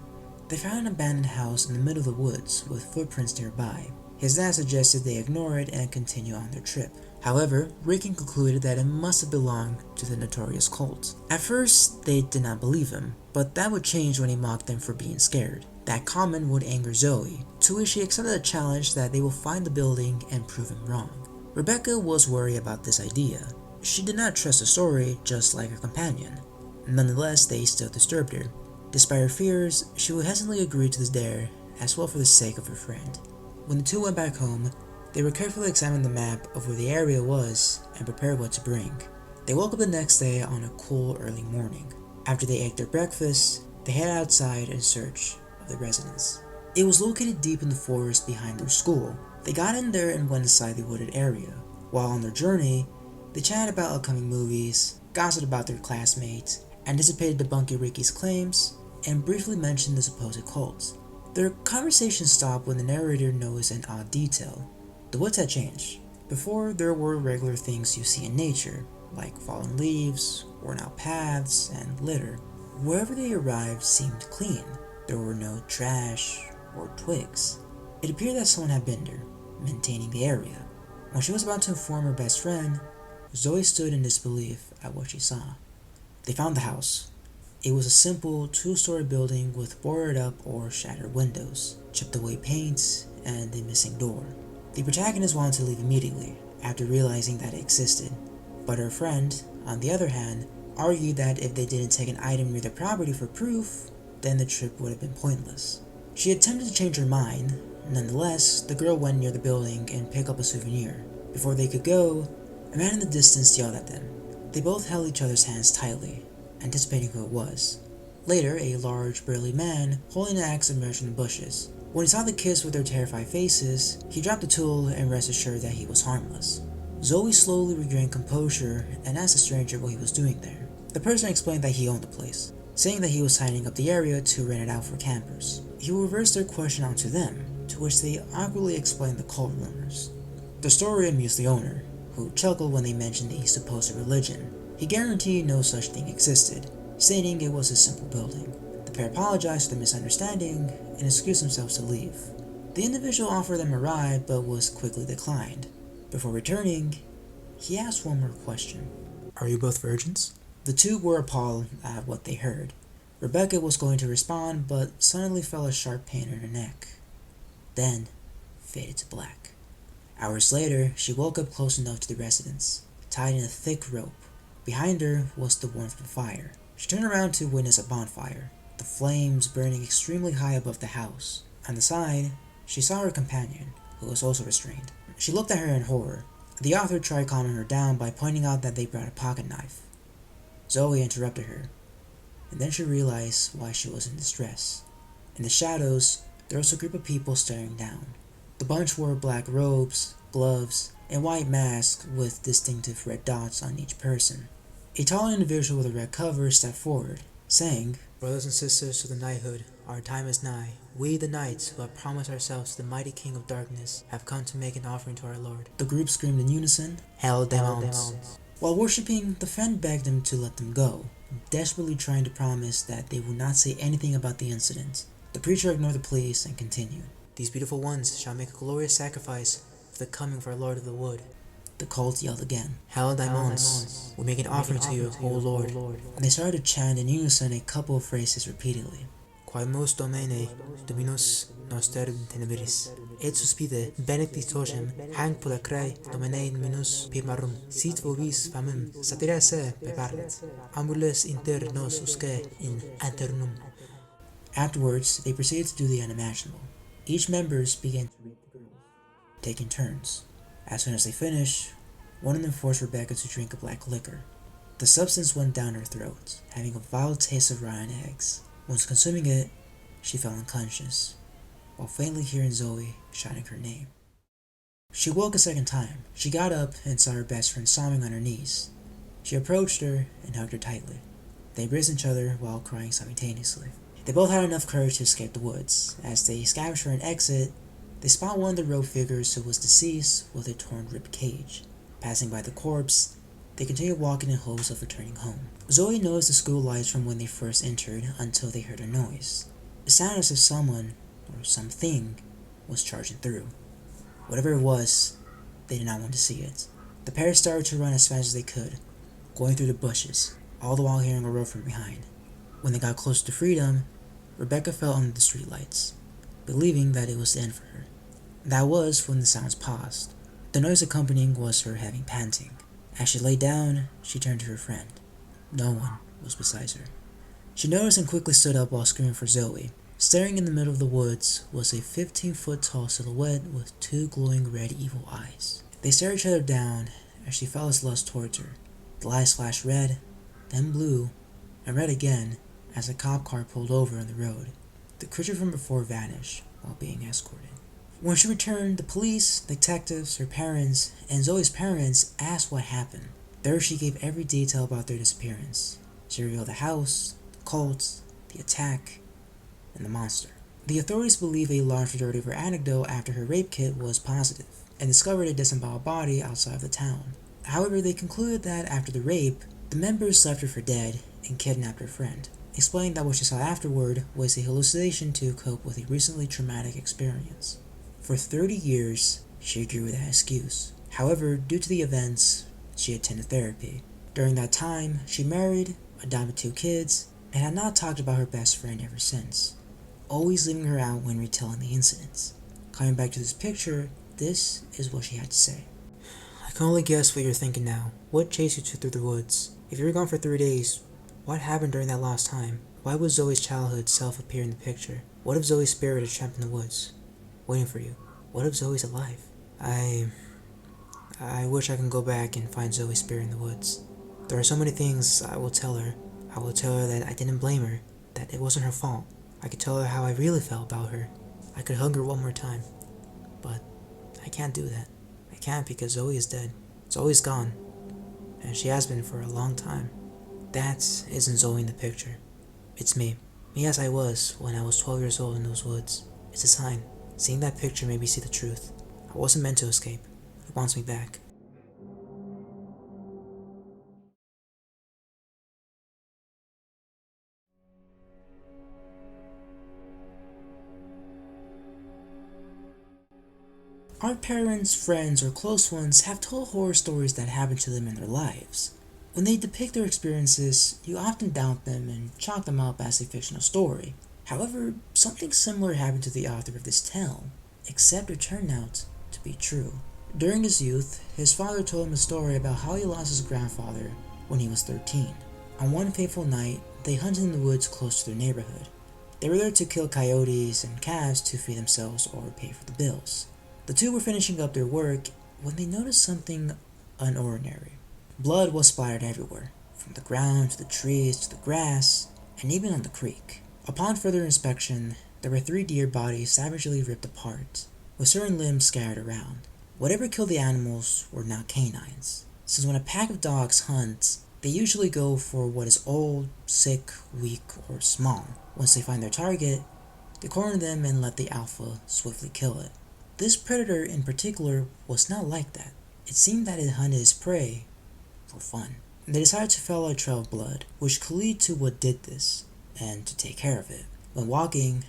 they found an abandoned house in the middle of the woods with footprints nearby. His dad suggested they ignore it and continue on their trip. However, Ricky concluded that it must have belonged to the notorious cult. At first, they did not believe him, but that would change when he mocked them for being scared. That comment would anger Zoe, to which she accepted a challenge that they will find the building and prove him wrong. Rebecca was worried about this idea. She did not trust the story, just like her companion. Nonetheless, they still disturbed her. Despite her fears, she would hesitantly agree to this dare, as well for the sake of her friend. When the two went back home, they would carefully examine the map of where the area was and prepare what to bring. They woke up the next day on a cool early morning. After they ate their breakfast, they headed outside in search of the residence. It was located deep in the forest behind their school. They got in there and went inside the wooded area. While on their journey, they chatted about upcoming movies, gossiped about their classmates, anticipated debunking Ricky's claims, and briefly mentioned the supposed cult. Their conversation stopped when the narrator noticed an odd detail. The woods had changed. Before, there were regular things you see in nature, like fallen leaves, worn out paths, and litter. Wherever they arrived seemed clean. There were no trash or twigs. It appeared that someone had been there, maintaining the area. When she was about to inform her best friend, Zoe stood in disbelief at what she saw. They found the house. It was a simple 2-story building with boarded up or shattered windows, chipped away paint, and a missing door. The protagonist wanted to leave immediately after realizing that it existed, but her friend, on the other hand, argued that if they didn't take an item near the property for proof, then the trip would have been pointless. She attempted to change her mind. Nonetheless, the girl went near the building and picked up a souvenir. Before they could go, a man in the distance yelled at them. They both held each other's hands tightly, anticipating who it was. Later, a large, burly man holding an axe emerged from the bushes. When he saw the kids with their terrified faces, he dropped the tool and rested assured that he was harmless. Zoe slowly regained composure and asked the stranger what he was doing there. The person explained that he owned the place, saying that he was tidying up the area to rent it out for campers. He reversed their question onto them, to which they awkwardly explained the cult rumors. The story amused the owner, who chuckled when they mentioned the supposed religion. He guaranteed no such thing existed, stating it was a simple building. The pair apologized for the misunderstanding and excused themselves to leave. The individual offered them a ride but was quickly declined. Before returning, he asked one more question. Are you both virgins? The two were appalled at what they heard. Rebecca was going to respond, but suddenly felt a sharp pain in her neck. Then, faded to black. Hours later, she woke up close enough to the residence, tied in a thick rope. Behind her was the warmth of a fire. She turned around to witness a bonfire, the flames burning extremely high above the house. On the side, she saw her companion, who was also restrained. She looked at her in horror. The author tried calming her down by pointing out that they brought a pocket knife. Zoe interrupted her, and then she realized why she was in distress. In the shadows, there was a group of people staring down. The bunch wore black robes, gloves, and white masks with distinctive red dots on each person. A tall individual with a red cover stepped forward, saying, Brothers and sisters of the knighthood, our time is nigh. We, the knights who have promised ourselves to the mighty king of darkness, have come to make an offering to our lord. The group screamed in unison, Hell demons. While worshipping, the friend begged them to let them go, desperately trying to promise that they would not say anything about the incident. The preacher ignored the pleas and continued. These beautiful ones shall make a glorious sacrifice for the coming of our Lord of the Wood. The cult yelled again. Hail Daimons, we make an offering to you, O Lord. And they started to chant in unison a couple of phrases repeatedly. Quaemus Domine, Dominus noster tenebris. Et suspide, benedictosem, hanc pulacrae, Domine minus pimarum, sit vobis famem, satira se peparet, ambules inter nos usque in anternum. Afterwards, they proceeded to do the unimaginable. Each members began to rape the girls, taking turns. As soon as they finished, one of them forced Rebecca to drink a black liquor. The substance went down her throat, having a vile taste of rotten eggs. Once consuming it, she fell unconscious, while faintly hearing Zoe shouting her name. She woke a second time. She got up and saw her best friend sobbing on her knees. She approached her and hugged her tightly. They embraced each other while crying simultaneously. They both had enough courage to escape the woods. As they scavenged for an exit, they spot one of the rope figures who was deceased with a torn rib cage. Passing by the corpse, they continued walking in hopes of returning home. Zoe noticed the school lights from when they first entered until they heard a noise. It sounded as if someone, or something, was charging through. Whatever it was, they did not want to see it. The pair started to run as fast as they could, going through the bushes, all the while hearing a roar from behind. When they got close to freedom, Rebecca fell under the streetlights, believing that it was the end for her. That was when the sounds paused. The noise accompanying was her heavy panting. As she lay down, she turned to her friend. No one was beside her. She noticed and quickly stood up while screaming for Zoe. Staring in the middle of the woods was a 15-foot-tall silhouette with two glowing red evil eyes. They stared each other down as she felt his lust towards her. The eyes flashed red, then blue, and red again as a cop car pulled over on the road. The creature from before vanished while being escorted. When she returned, the police, detectives, her parents, and Zoe's parents asked what happened. There she gave every detail about their disappearance. She revealed the house, the cult, the attack, and the monster. The authorities believe a large majority of her anecdote after her rape kit was positive, and discovered a disemboweled body outside of the town. However, they concluded that after the rape, the members left her for dead and kidnapped her friend, explaining that what she saw afterward was a hallucination to cope with a recently traumatic experience. For 30 years, she agreed with that excuse. However, due to the events, she attended therapy. During that time, she married, adopted 2 kids, and had not talked about her best friend ever since, always leaving her out when retelling the incidents. Coming back to this picture, this is what she had to say. I can only guess what you're thinking now. What chased you through the woods? If you were gone for 3 days, what happened during that lost time? Why would Zoe's childhood self appear in the picture? What if Zoe's spirit is trapped in the woods, waiting for you? What if Zoe's alive? I wish I can go back and find Zoe's spirit in the woods. There are so many things I will tell her. I will tell her that I didn't blame her, that it wasn't her fault. I could tell her how I really felt about her. I could hug her one more time. But I can't do that. I can't because Zoe is dead. Zoe's gone. And she has been for a long time. That isn't Zoe in the picture. It's me. Me as I was when I was 12 years old in those woods. It's a sign. Seeing that picture made me see the truth. I wasn't meant to escape. It wants me back. Our parents, friends, or close ones have told horror stories that happened to them in their lives. When they depict their experiences, you often doubt them and chalk them up as a fictional story. However, something similar happened to the author of this tale, except it turned out to be true. During his youth, his father told him a story about how he lost his grandfather when he was 13. On one fateful night, they hunted in the woods close to their neighborhood. They were there to kill coyotes and calves to feed themselves or pay for the bills. The 2 were finishing up their work when they noticed something unordinary. Blood was splattered everywhere, from the ground to the trees to the grass, and even on the creek. Upon further inspection, there were 3 deer bodies savagely ripped apart, with certain limbs scattered around. Whatever killed the animals were not canines, since when a pack of dogs hunts, they usually go for what is old, sick, weak, or small. Once they find their target, they corner them and let the alpha swiftly kill it. This predator in particular was not like that. It seemed that it hunted its prey for fun. They decided to follow a trail of blood, which could lead to what did this, and to take care of it. When walking,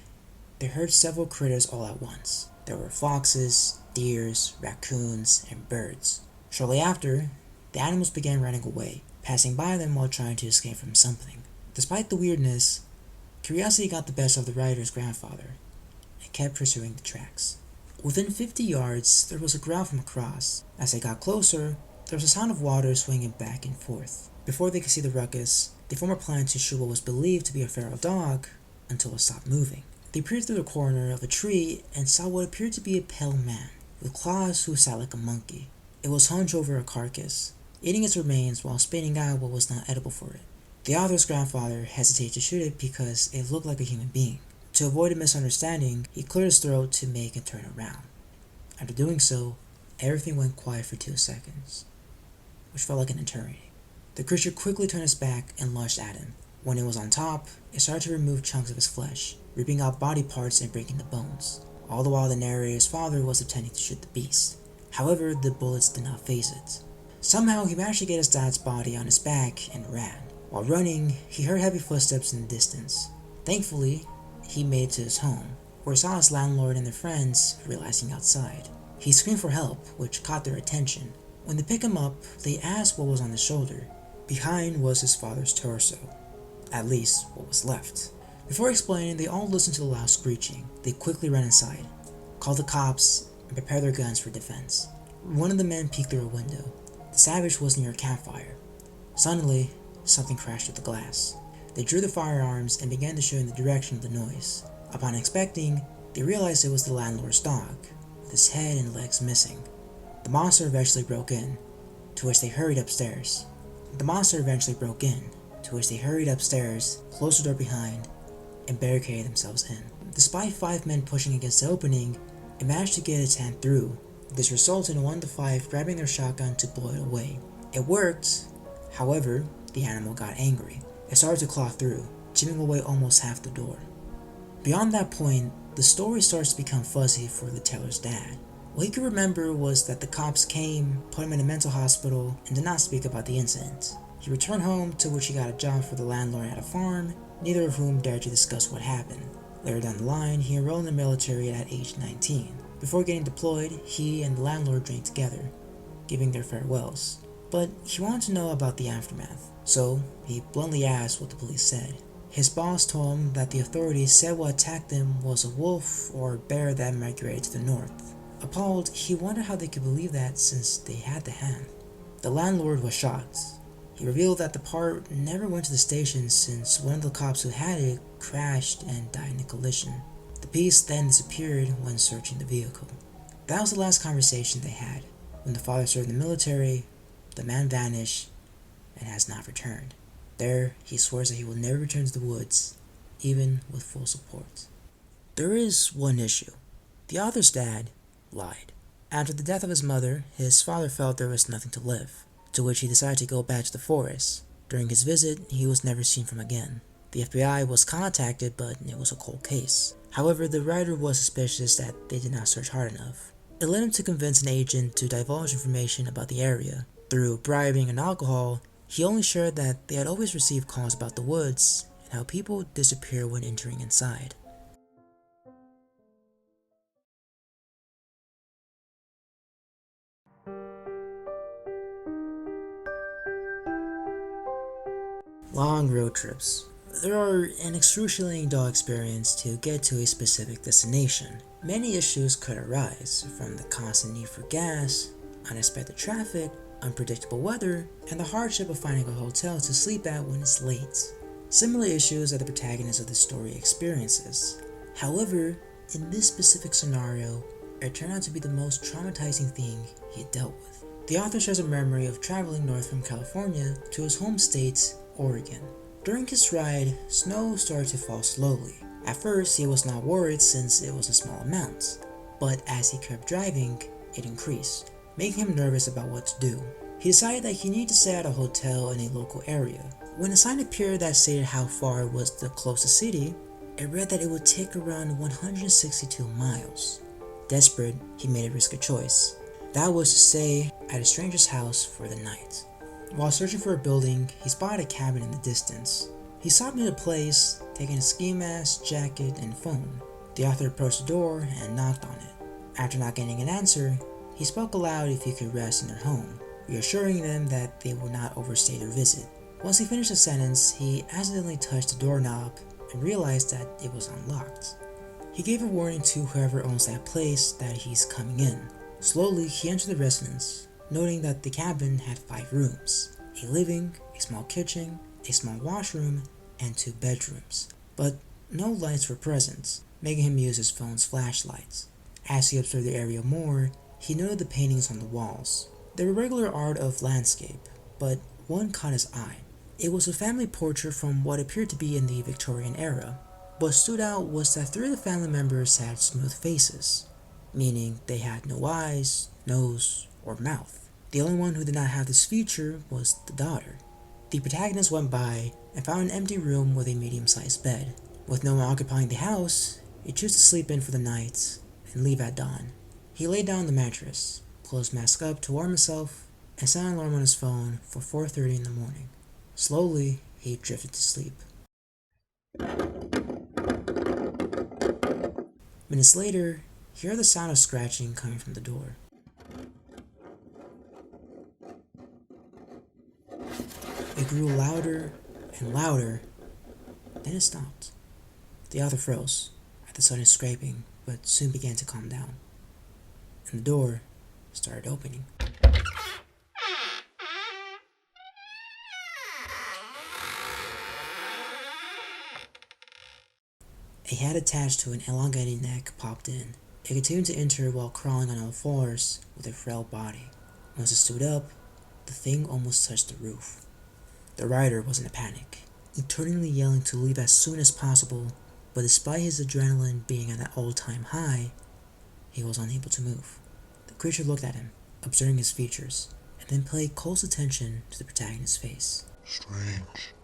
they heard several critters all at once. There were foxes, deers, raccoons, and birds. Shortly after, the animals began running away, passing by them while trying to escape from something. Despite the weirdness, curiosity got the best of the rider's grandfather, and kept pursuing the tracks. Within 50 yards, there was a growl from across. As they got closer, there was a sound of water swinging back and forth. Before they could see the ruckus, they formed a plan to shoot what was believed to be a feral dog until it stopped moving. They peered through the corner of a tree and saw what appeared to be a pale man, with claws who sat like a monkey. It was hunched over a carcass, eating its remains while spitting out what was not edible for it. The author's grandfather hesitated to shoot it because it looked like a human being. To avoid a misunderstanding, he cleared his throat to make it turn around. After doing so, everything went quiet for 2 seconds, which felt like an eternity. The creature quickly turned its back and lunged at him. When it was on top, it started to remove chunks of his flesh, ripping out body parts and breaking the bones. All the while the narrator's father was attempting to shoot the beast. However, the bullets did not faze it. Somehow he managed to get his dad's body on his back and ran. While running, he heard heavy footsteps in the distance. Thankfully, he made it to his home, where he saw his landlord and their friends realizing outside. He screamed for help, which caught their attention. When they picked him up, they asked what was on his shoulder. Behind was his father's torso, at least what was left. Before explaining, they all listened to the loud screeching. They quickly ran inside, called the cops, and prepared their guns for defense. One of the men peeked through a window. The savage was near a campfire. Suddenly, something crashed through the glass. They drew their firearms and began to shoot in the direction of the noise. Upon inspecting, they realized it was the landlord's dog, with his head and legs missing. The monster eventually broke in, to which they hurried upstairs. Closed the door behind, and barricaded themselves in. Despite 5 men pushing against the opening, it managed to get its hand through. This resulted in 1 of the 5 grabbing their shotgun to blow it away. It worked, however, the animal got angry. It started to claw through, chipping away almost half the door. Beyond that point, the story starts to become fuzzy for the teller's dad. What he could remember was that the cops came, put him in a mental hospital, and did not speak about the incident. He returned home, to which he got a job for the landlord at a farm, neither of whom dared to discuss what happened. Later down the line, he enrolled in the military at age 19. Before getting deployed, he and the landlord drank together, giving their farewells. But he wanted to know about the aftermath, so he bluntly asked what the police said. His boss told him that the authorities said what attacked them was a wolf or a bear that migrated to the north. Appalled, he wondered how they could believe that since they had the hand. The landlord was shocked. He revealed that the part never went to the station since one of the cops who had it crashed and died in a collision. The piece then disappeared when searching the vehicle. That was the last conversation they had. When the father served in the military, the man vanished and has not returned. There, he swears that he will never return to the woods, even with full support. There is one issue. The author's dad lied. After the death of his mother, his father felt there was nothing to live, to which he decided to go back to the forest. During his visit, he was never seen from again. The FBI was contacted, but it was a cold case. However, the writer was suspicious that they did not search hard enough. It led him to convince an agent to divulge information about the area. Through bribing and alcohol, he only shared that they had always received calls about the woods and how people disappear when entering inside. Long road trips. There are an excruciating dull experience to get to a specific destination. Many issues could arise, from the constant need for gas, unexpected traffic, unpredictable weather, and the hardship of finding a hotel to sleep at when it's late. Similar issues that the protagonist of the story experiences. However, in this specific scenario, it turned out to be the most traumatizing thing he had dealt with. The author shares a memory of traveling north from California to his home state, Oregon. During his ride, snow started to fall slowly. At first, he was not worried since it was a small amount, but as he kept driving, it increased, making him nervous about what to do. He decided that he needed to stay at a hotel in a local area. When a sign appeared that stated how far was the closest city, it read that it would take around 162 miles. Desperate, he made a risky choice. That was to stay at a stranger's house for the night. While searching for a building, he spotted a cabin in the distance. He stopped near the place, taking a ski mask, jacket, and phone. The author approached the door and knocked on it. After not getting an answer, he spoke aloud if he could rest in their home, reassuring them that they would not overstay their visit. Once he finished the sentence, he accidentally touched the doorknob and realized that it was unlocked. He gave a warning to whoever owns that place that he's coming in. Slowly, he entered the residence, noting that the cabin had 5 rooms, a living, a small kitchen, a small washroom, and 2 bedrooms. But no lights were present, making him use his phone's flashlights. As he observed the area more, he noted the paintings on the walls. They were regular art of landscape, but one caught his eye. It was a family portrait from what appeared to be in the Victorian era. What stood out was that 3 of the family members had smooth faces, meaning they had no eyes, nose, or mouth. The only one who did not have this feature was the daughter. The protagonist went by and found an empty room with a medium-sized bed. With no one occupying the house, he chose to sleep in for the night and leave at dawn. He lay down on the mattress, pulled his mask up to warm himself, and set an alarm on his phone for 4:30 in the morning. Slowly, he drifted to sleep. Minutes later, he heard the sound of scratching coming from the door. It grew louder and louder, then it stopped. The author froze at the sudden scraping, but soon began to calm down, and the door started opening. A head attached to an elongated neck popped in. It continued to enter while crawling on all fours with a frail body. Once it stood up, the thing almost touched the roof. The writer was in a panic, eternally yelling to leave as soon as possible, but despite his adrenaline being at an all-time high, he was unable to move. The creature looked at him, observing his features, and then paid close attention to the protagonist's face. Strange.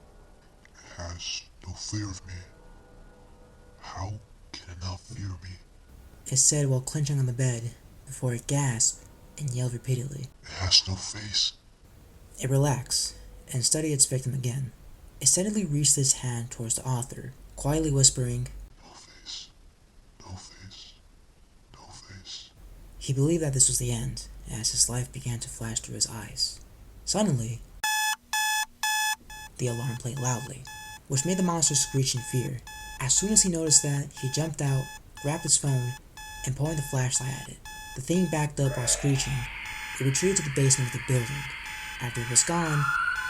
It has no fear of me. How can it not fear me? It said while clenching on the bed, before it gasped and yelled repeatedly. It has no face. It relaxed and studied its victim again. It steadily reached its hand towards the author, quietly whispering, No face. No face. No face. He believed that this was the end, as his life began to flash through his eyes. Suddenly, the alarm played loudly, which made the monster screech in fear. As soon as he noticed that, he jumped out, grabbed his phone, and pointed the flashlight at it. The thing backed up while screeching. It retreated to the basement of the building. After it was gone,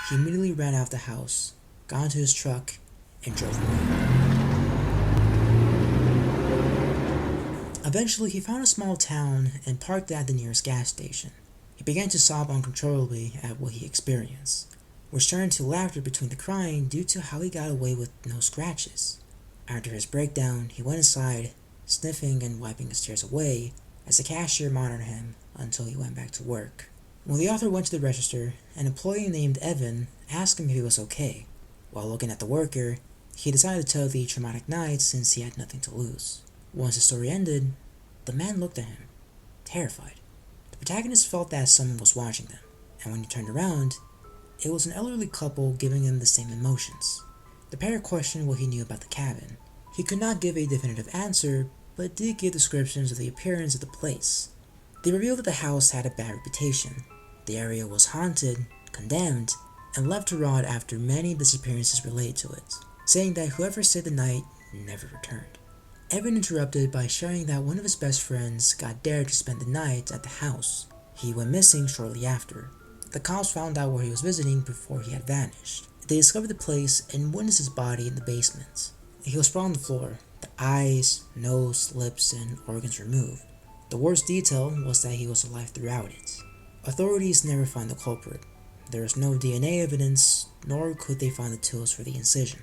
he immediately ran out of the house, got into his truck, and drove away. Eventually, he found a small town and parked at the nearest gas station. He began to sob uncontrollably at what he experienced, which turned to laughter between the crying due to how he got away with no scratches. After his breakdown, he went inside, sniffing and wiping his tears away, as the cashier monitored him until he went back to work. When the author went to the register, an employee named Evan asked him if he was okay. While looking at the worker, he decided to tell the traumatic night since he had nothing to lose. Once the story ended, the man looked at him, terrified. The protagonist felt that someone was watching them, and when he turned around, it was an elderly couple giving him the same emotions. The pair questioned what he knew about the cabin. He could not give a definitive answer, but did give descriptions of the appearance of the place. They revealed that the house had a bad reputation. The area was haunted, condemned, and left to rot after many disappearances related to it, saying that whoever stayed the night never returned. Evan interrupted by sharing that one of his best friends got dared to spend the night at the house. He went missing shortly after. The cops found out where he was visiting before he had vanished. They discovered the place and witnessed his body in the basement. He was sprawled on the floor, the eyes, nose, lips, and organs removed. The worst detail was that he was alive throughout it. Authorities never found the culprit. There was no DNA evidence, nor could they find the tools for the incision.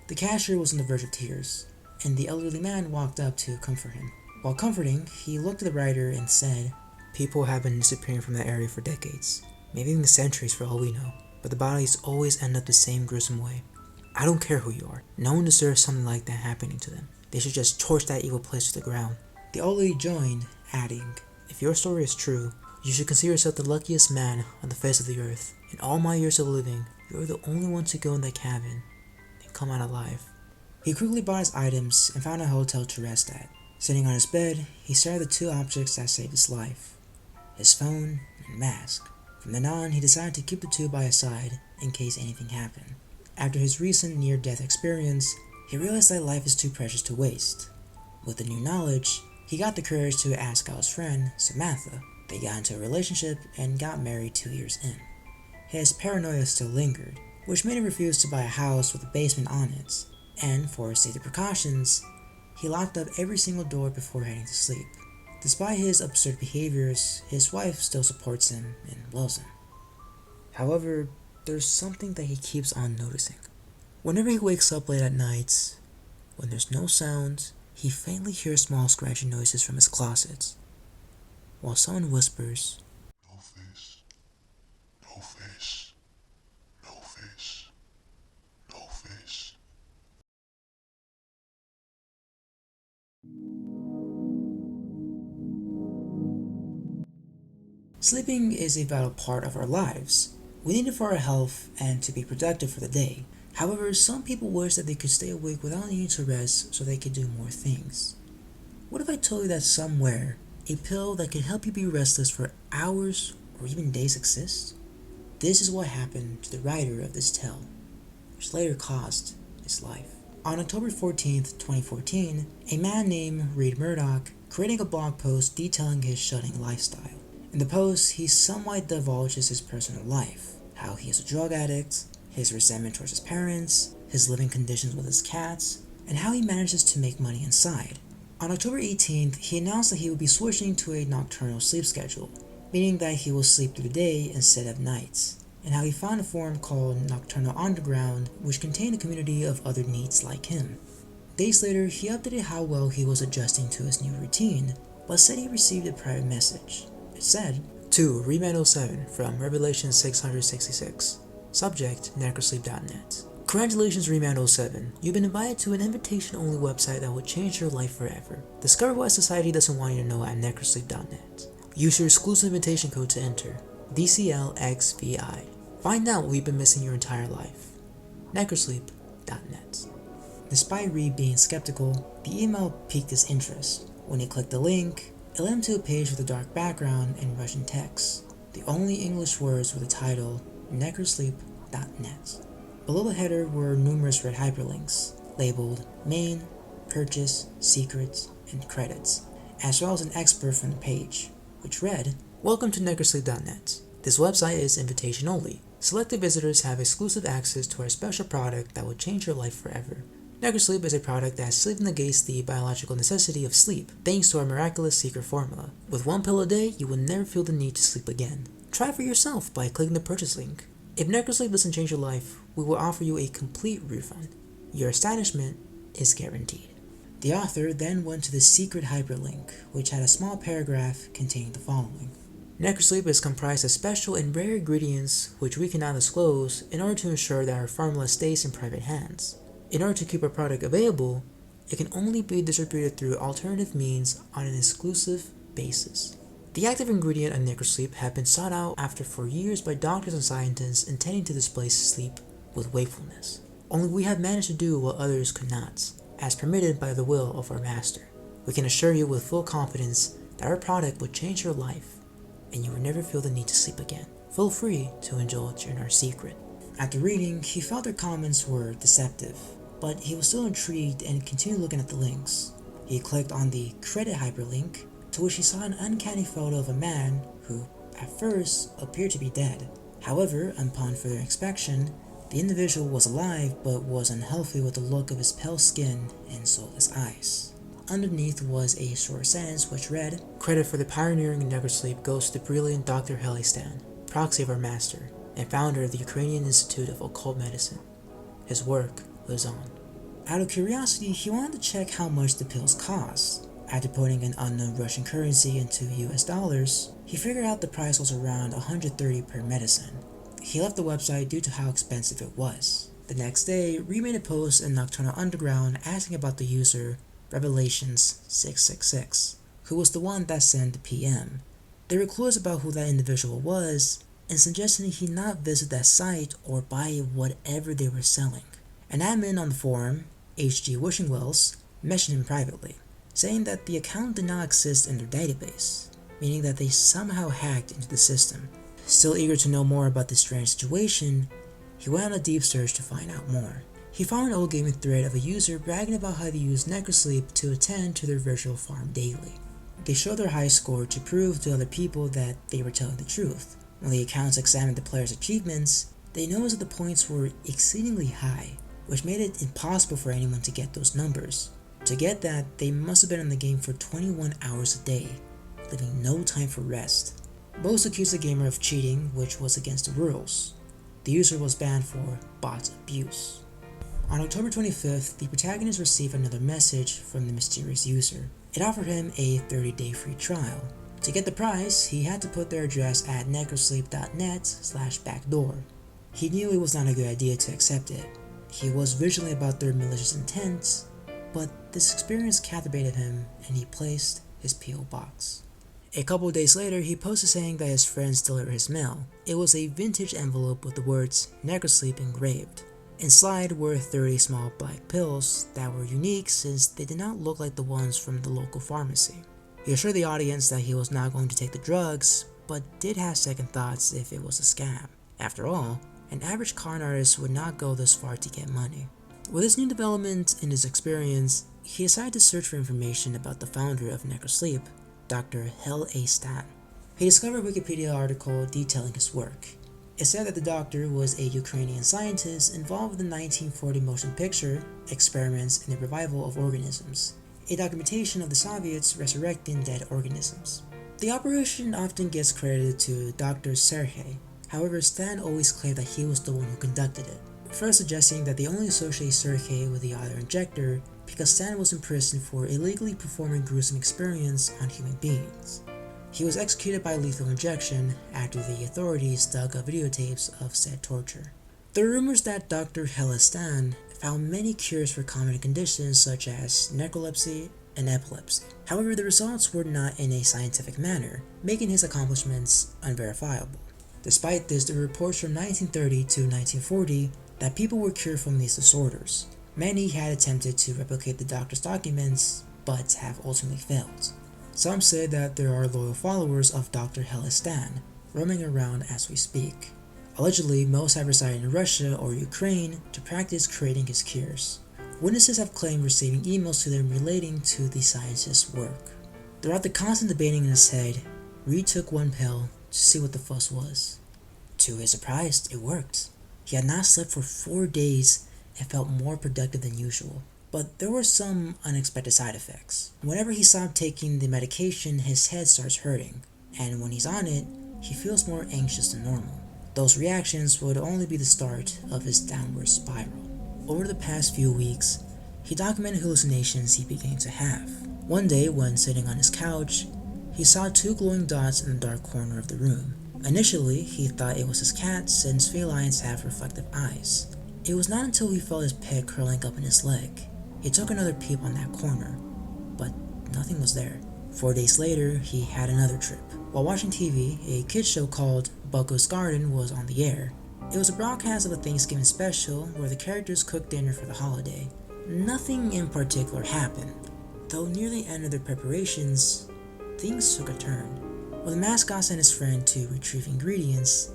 The cashier was on the verge of tears, and the elderly man walked up to comfort him. While comforting, he looked at the writer and said, People have been disappearing from that area for decades, maybe even centuries for all we know, but the bodies always end up the same gruesome way. I don't care who you are. No one deserves something like that happening to them. They should just torch that evil place to the ground. The old lady joined, adding, If your story is true, you should consider yourself the luckiest man on the face of the earth. In all my years of living, you're the only one to go in that cabin and come out alive. He quickly bought his items and found a hotel to rest at. Sitting on his bed, he stared at the two objects that saved his life, his phone and mask. From then on, he decided to keep the two by his side in case anything happened. After his recent near-death experience, he realized that life is too precious to waste. With the new knowledge, he got the courage to ask out his friend, Samantha. They got into a relationship and got married 2 years in. His paranoia still lingered, which made him refuse to buy a house with a basement on it, and for safety precautions, he locked up every single door before heading to sleep. Despite his absurd behaviors, his wife still supports him and loves him. However, there's something that he keeps on noticing. Whenever he wakes up late at night, when there's no sound, he faintly hears small scratching noises from his closet, while someone whispers, No face. No face. No face. No face. Sleeping is a vital part of our lives. We need it for our health and to be productive for the day. However, some people wish that they could stay awake without needing to rest so they could do more things. What if I told you that somewhere, a pill that could help you be restless for hours or even days exists? This is what happened to the writer of this tale, which later cost his life. On October 14th, 2014, a man named Reed Murdoch created a blog post detailing his shutting lifestyle. In the post, he somewhat divulges his personal life, how he is a drug addict, his resentment towards his parents, his living conditions with his cats, and how he manages to make money inside. On October 18th, he announced that he would be switching to a nocturnal sleep schedule, meaning that he will sleep through the day instead of nights, and how he found a forum called Nocturnal Underground, which contained a community of other neets like him. Days later, he updated how well he was adjusting to his new routine, but said he received a private message. It said, To Remand 07 from Revelation 666. Subject, Necrosleep.net. Congratulations, Remand07. You've been invited to an invitation-only website that will change your life forever. Discover what society doesn't want you to know at necrosleep.net. Use your exclusive invitation code to enter, DCLXVI. Find out what you've been missing your entire life. Necrosleep.net. Despite Reed being skeptical, the email piqued his interest. When he clicked the link, it led him to a page with a dark background and Russian text. The only English words were the title, Necrosleep.net. Below the header were numerous red hyperlinks, labeled Main, Purchase, Secrets, and Credits, as well as an expert from the page, which read, Welcome to Necrosleep.net. This website is invitation only. Selected visitors have exclusive access to our special product that will change your life forever. Necrosleep is a product that sleep negates the biological necessity of sleep, thanks to our miraculous secret formula. With one pill a day, you will never feel the need to sleep again. Try it for yourself by clicking the purchase link. If Necrosleep doesn't change your life, we will offer you a complete refund. Your astonishment is guaranteed. The author then went to the secret hyperlink, which had a small paragraph containing the following. Necrosleep is comprised of special and rare ingredients which we cannot disclose in order to ensure that our formula stays in private hands. In order to keep our product available, it can only be distributed through alternative means on an exclusive basis. The active ingredient of Necrosleep have been sought out after for years by doctors and scientists intending to displace sleep with wakefulness. Only we have managed to do what others could not, as permitted by the will of our master. We can assure you with full confidence that our product will change your life, and you will never feel the need to sleep again. Feel free to indulge in our secret. After reading, he felt their comments were deceptive, but he was still intrigued and continued looking at the links. He clicked on the credit hyperlink, to which he saw an uncanny photo of a man who, at first, appeared to be dead. However, upon further inspection, the individual was alive but was unhealthy with the look of his pale skin and soulless eyes. Underneath was a short sentence which read, Credit for the pioneering Necrosleep goes to the brilliant Dr. Helistan, proxy of our master, and founder of the Ukrainian Institute of Occult Medicine. His work lives on. Out of curiosity, he wanted to check how much the pills cost. After putting an unknown Russian currency into US dollars, he figured out the price was around $130 per medicine. He left the website due to how expensive it was. The next day, Reed made a post in Nocturnal Underground asking about the user Revelations666, who was the one that sent the PM. There were clues about who that individual was, and suggesting he not visit that site or buy whatever they were selling. An admin on the forum, H.G. Wishingwells, mentioned him privately, saying that the account did not exist in their database, meaning that they somehow hacked into the system. Still eager to know more about this strange situation, he went on a deep search to find out more. He found an old gaming thread of a user bragging about how they used Necrosleep to attend to their virtual farm daily. They showed their high score to prove to other people that they were telling the truth. When the accounts examined the players' achievements, they noticed that the points were exceedingly high, which made it impossible for anyone to get those numbers. To get that, they must have been in the game for 21 hours a day, leaving no time for rest. Both accused the gamer of cheating, which was against the rules. The user was banned for bot abuse. On October 25th, the protagonist received another message from the mysterious user. It offered him a 30-day free trial. To get the prize, he had to put their address at necrosleep.net/backdoor. He knew it was not a good idea to accept it. He was vigilant about their malicious intents, but this experience captivated him and he placed his P.O. box. A couple of days later, he posted saying that his friends delivered his mail. It was a vintage envelope with the words Necrosleep engraved. Inside were 30 small black pills that were unique since they did not look like the ones from the local pharmacy. He assured the audience that he was not going to take the drugs, but did have second thoughts if it was a scam. After all, an average con artist would not go this far to get money. With this new development in his experience, he decided to search for information about the founder of Necrosleep, Dr. Helistan. He discovered a Wikipedia article detailing his work. It said that the doctor was a Ukrainian scientist involved in the 1940 motion picture Experiments in the Revival of Organisms, a documentation of the Soviets resurrecting dead organisms. The operation often gets credited to Dr. Sergei. However, Stan always claimed that he was the one who conducted it, first suggesting that they only associate Sergei with the auto injector because Stan was imprisoned for illegally performing gruesome experiments on human beings. He was executed by lethal injection after the authorities dug up videotapes of said torture. There are rumors that Dr. Helestan found many cures for common conditions such as necrolepsy and epilepsy. However, the results were not in a scientific manner, making his accomplishments unverifiable. Despite this, there were reports from 1930 to 1940 that people were cured from these disorders. Many had attempted to replicate the doctor's documents, but have ultimately failed. Some say that there are loyal followers of Dr. Helestan roaming around as we speak. Allegedly, most have resided in Russia or Ukraine to practice creating his cures. Witnesses have claimed receiving emails to them relating to the scientist's work. Throughout the constant debating in his head, Reed took one pill to see what the fuss was. To his surprise, it worked. He had not slept for 4 days and felt more productive than usual. But there were some unexpected side effects. Whenever he stopped taking the medication, his head starts hurting, and when he's on it, he feels more anxious than normal. Those reactions would only be the start of his downward spiral. Over the past few weeks, he documented hallucinations he began to have. One day, when sitting on his couch, he saw 2 glowing dots in the dark corner of the room. Initially, he thought it was his cat since felines have reflective eyes. It was not until he felt his pet curling up in his leg. He took another peep on that corner, but nothing was there. 4 days later, he had another trip. While watching TV, a kids show called Bucko's Garden was on the air. It was a broadcast of a Thanksgiving special where the characters cooked dinner for the holiday. Nothing in particular happened, though near the end of their preparations, things took a turn. When the mascot sent his friend to retrieve ingredients,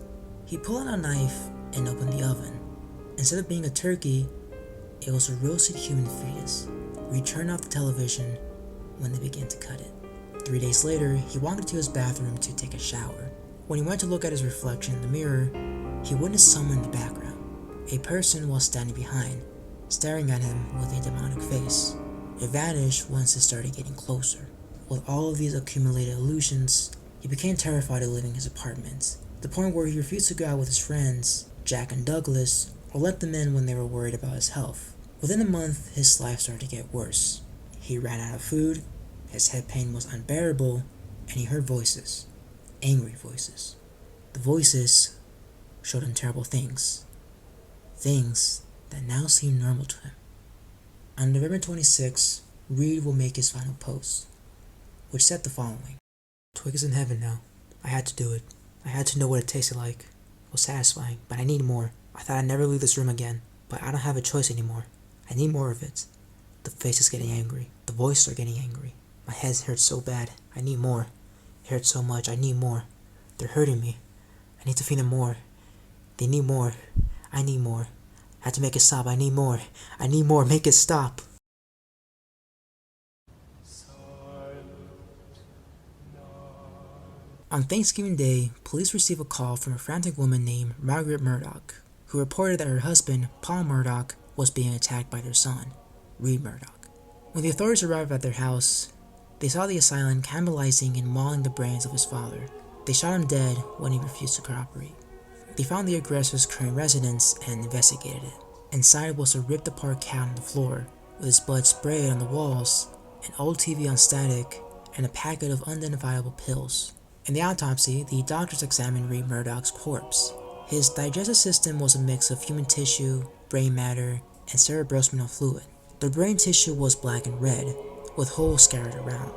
he pulled out a knife and opened the oven. Instead of being a turkey, it was a roasted human fetus. Reed turned off the television when they began to cut it. 3 days later, he walked into his bathroom to take a shower. When he went to look at his reflection in the mirror, he witnessed someone in the background. A person was standing behind, staring at him with a demonic face. It vanished once it started getting closer. With all of these accumulated illusions, he became terrified of leaving his apartment, to the point where he refused to go out with his friends, Jack and Douglas, or let them in when they were worried about his health. Within a month, his life started to get worse. He ran out of food, his head pain was unbearable, and he heard voices. Angry voices. The voices showed him terrible things. Things that now seemed normal to him. On November 26, Reed will make his final post, which said the following. Twig is in heaven now. I had to do it. I had to know what it tasted like. It was satisfying, but I need more. I thought I'd never leave this room again, but I don't have a choice anymore. I need more of it. The face is getting angry. The voices are getting angry. My head hurts so bad. I need more. It hurts so much. I need more. They're hurting me. I need to feed them more. They need more. I need more. I have to make it stop. I need more. I need more. Make it stop. On Thanksgiving Day, police received a call from a frantic woman named Margaret Murdoch, who reported that her husband, Paul Murdoch, was being attacked by their son, Reed Murdoch. When the authorities arrived at their house, they saw the assailant cannibalizing and mauling the brains of his father. They shot him dead when he refused to cooperate. They found the aggressor's current residence and investigated it. Inside was a ripped apart cat on the floor, with his blood sprayed on the walls, an old TV on static, and a packet of unidentifiable pills. In the autopsy, the doctors examined Reed Murdoch's corpse. His digestive system was a mix of human tissue, brain matter, and cerebrospinal fluid. The brain tissue was black and red, with holes scattered around.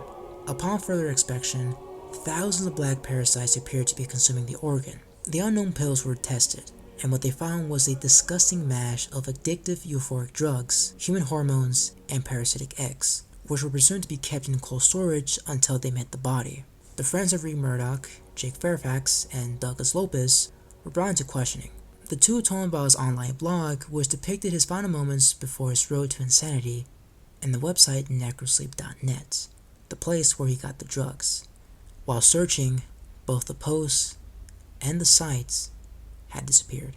Upon further inspection, thousands of black parasites appeared to be consuming the organ. The unknown pills were tested, and what they found was a disgusting mash of addictive euphoric drugs, human hormones, and parasitic eggs, which were presumed to be kept in cold storage until they met the body. The friends of Reed Murdoch, Jake Fairfax and Douglas Lopez, were brought into questioning. The two told him about his online blog, which depicted his final moments before his road to insanity, and the website Necrosleep.net, the place where he got the drugs. While searching, both the posts and the sites had disappeared.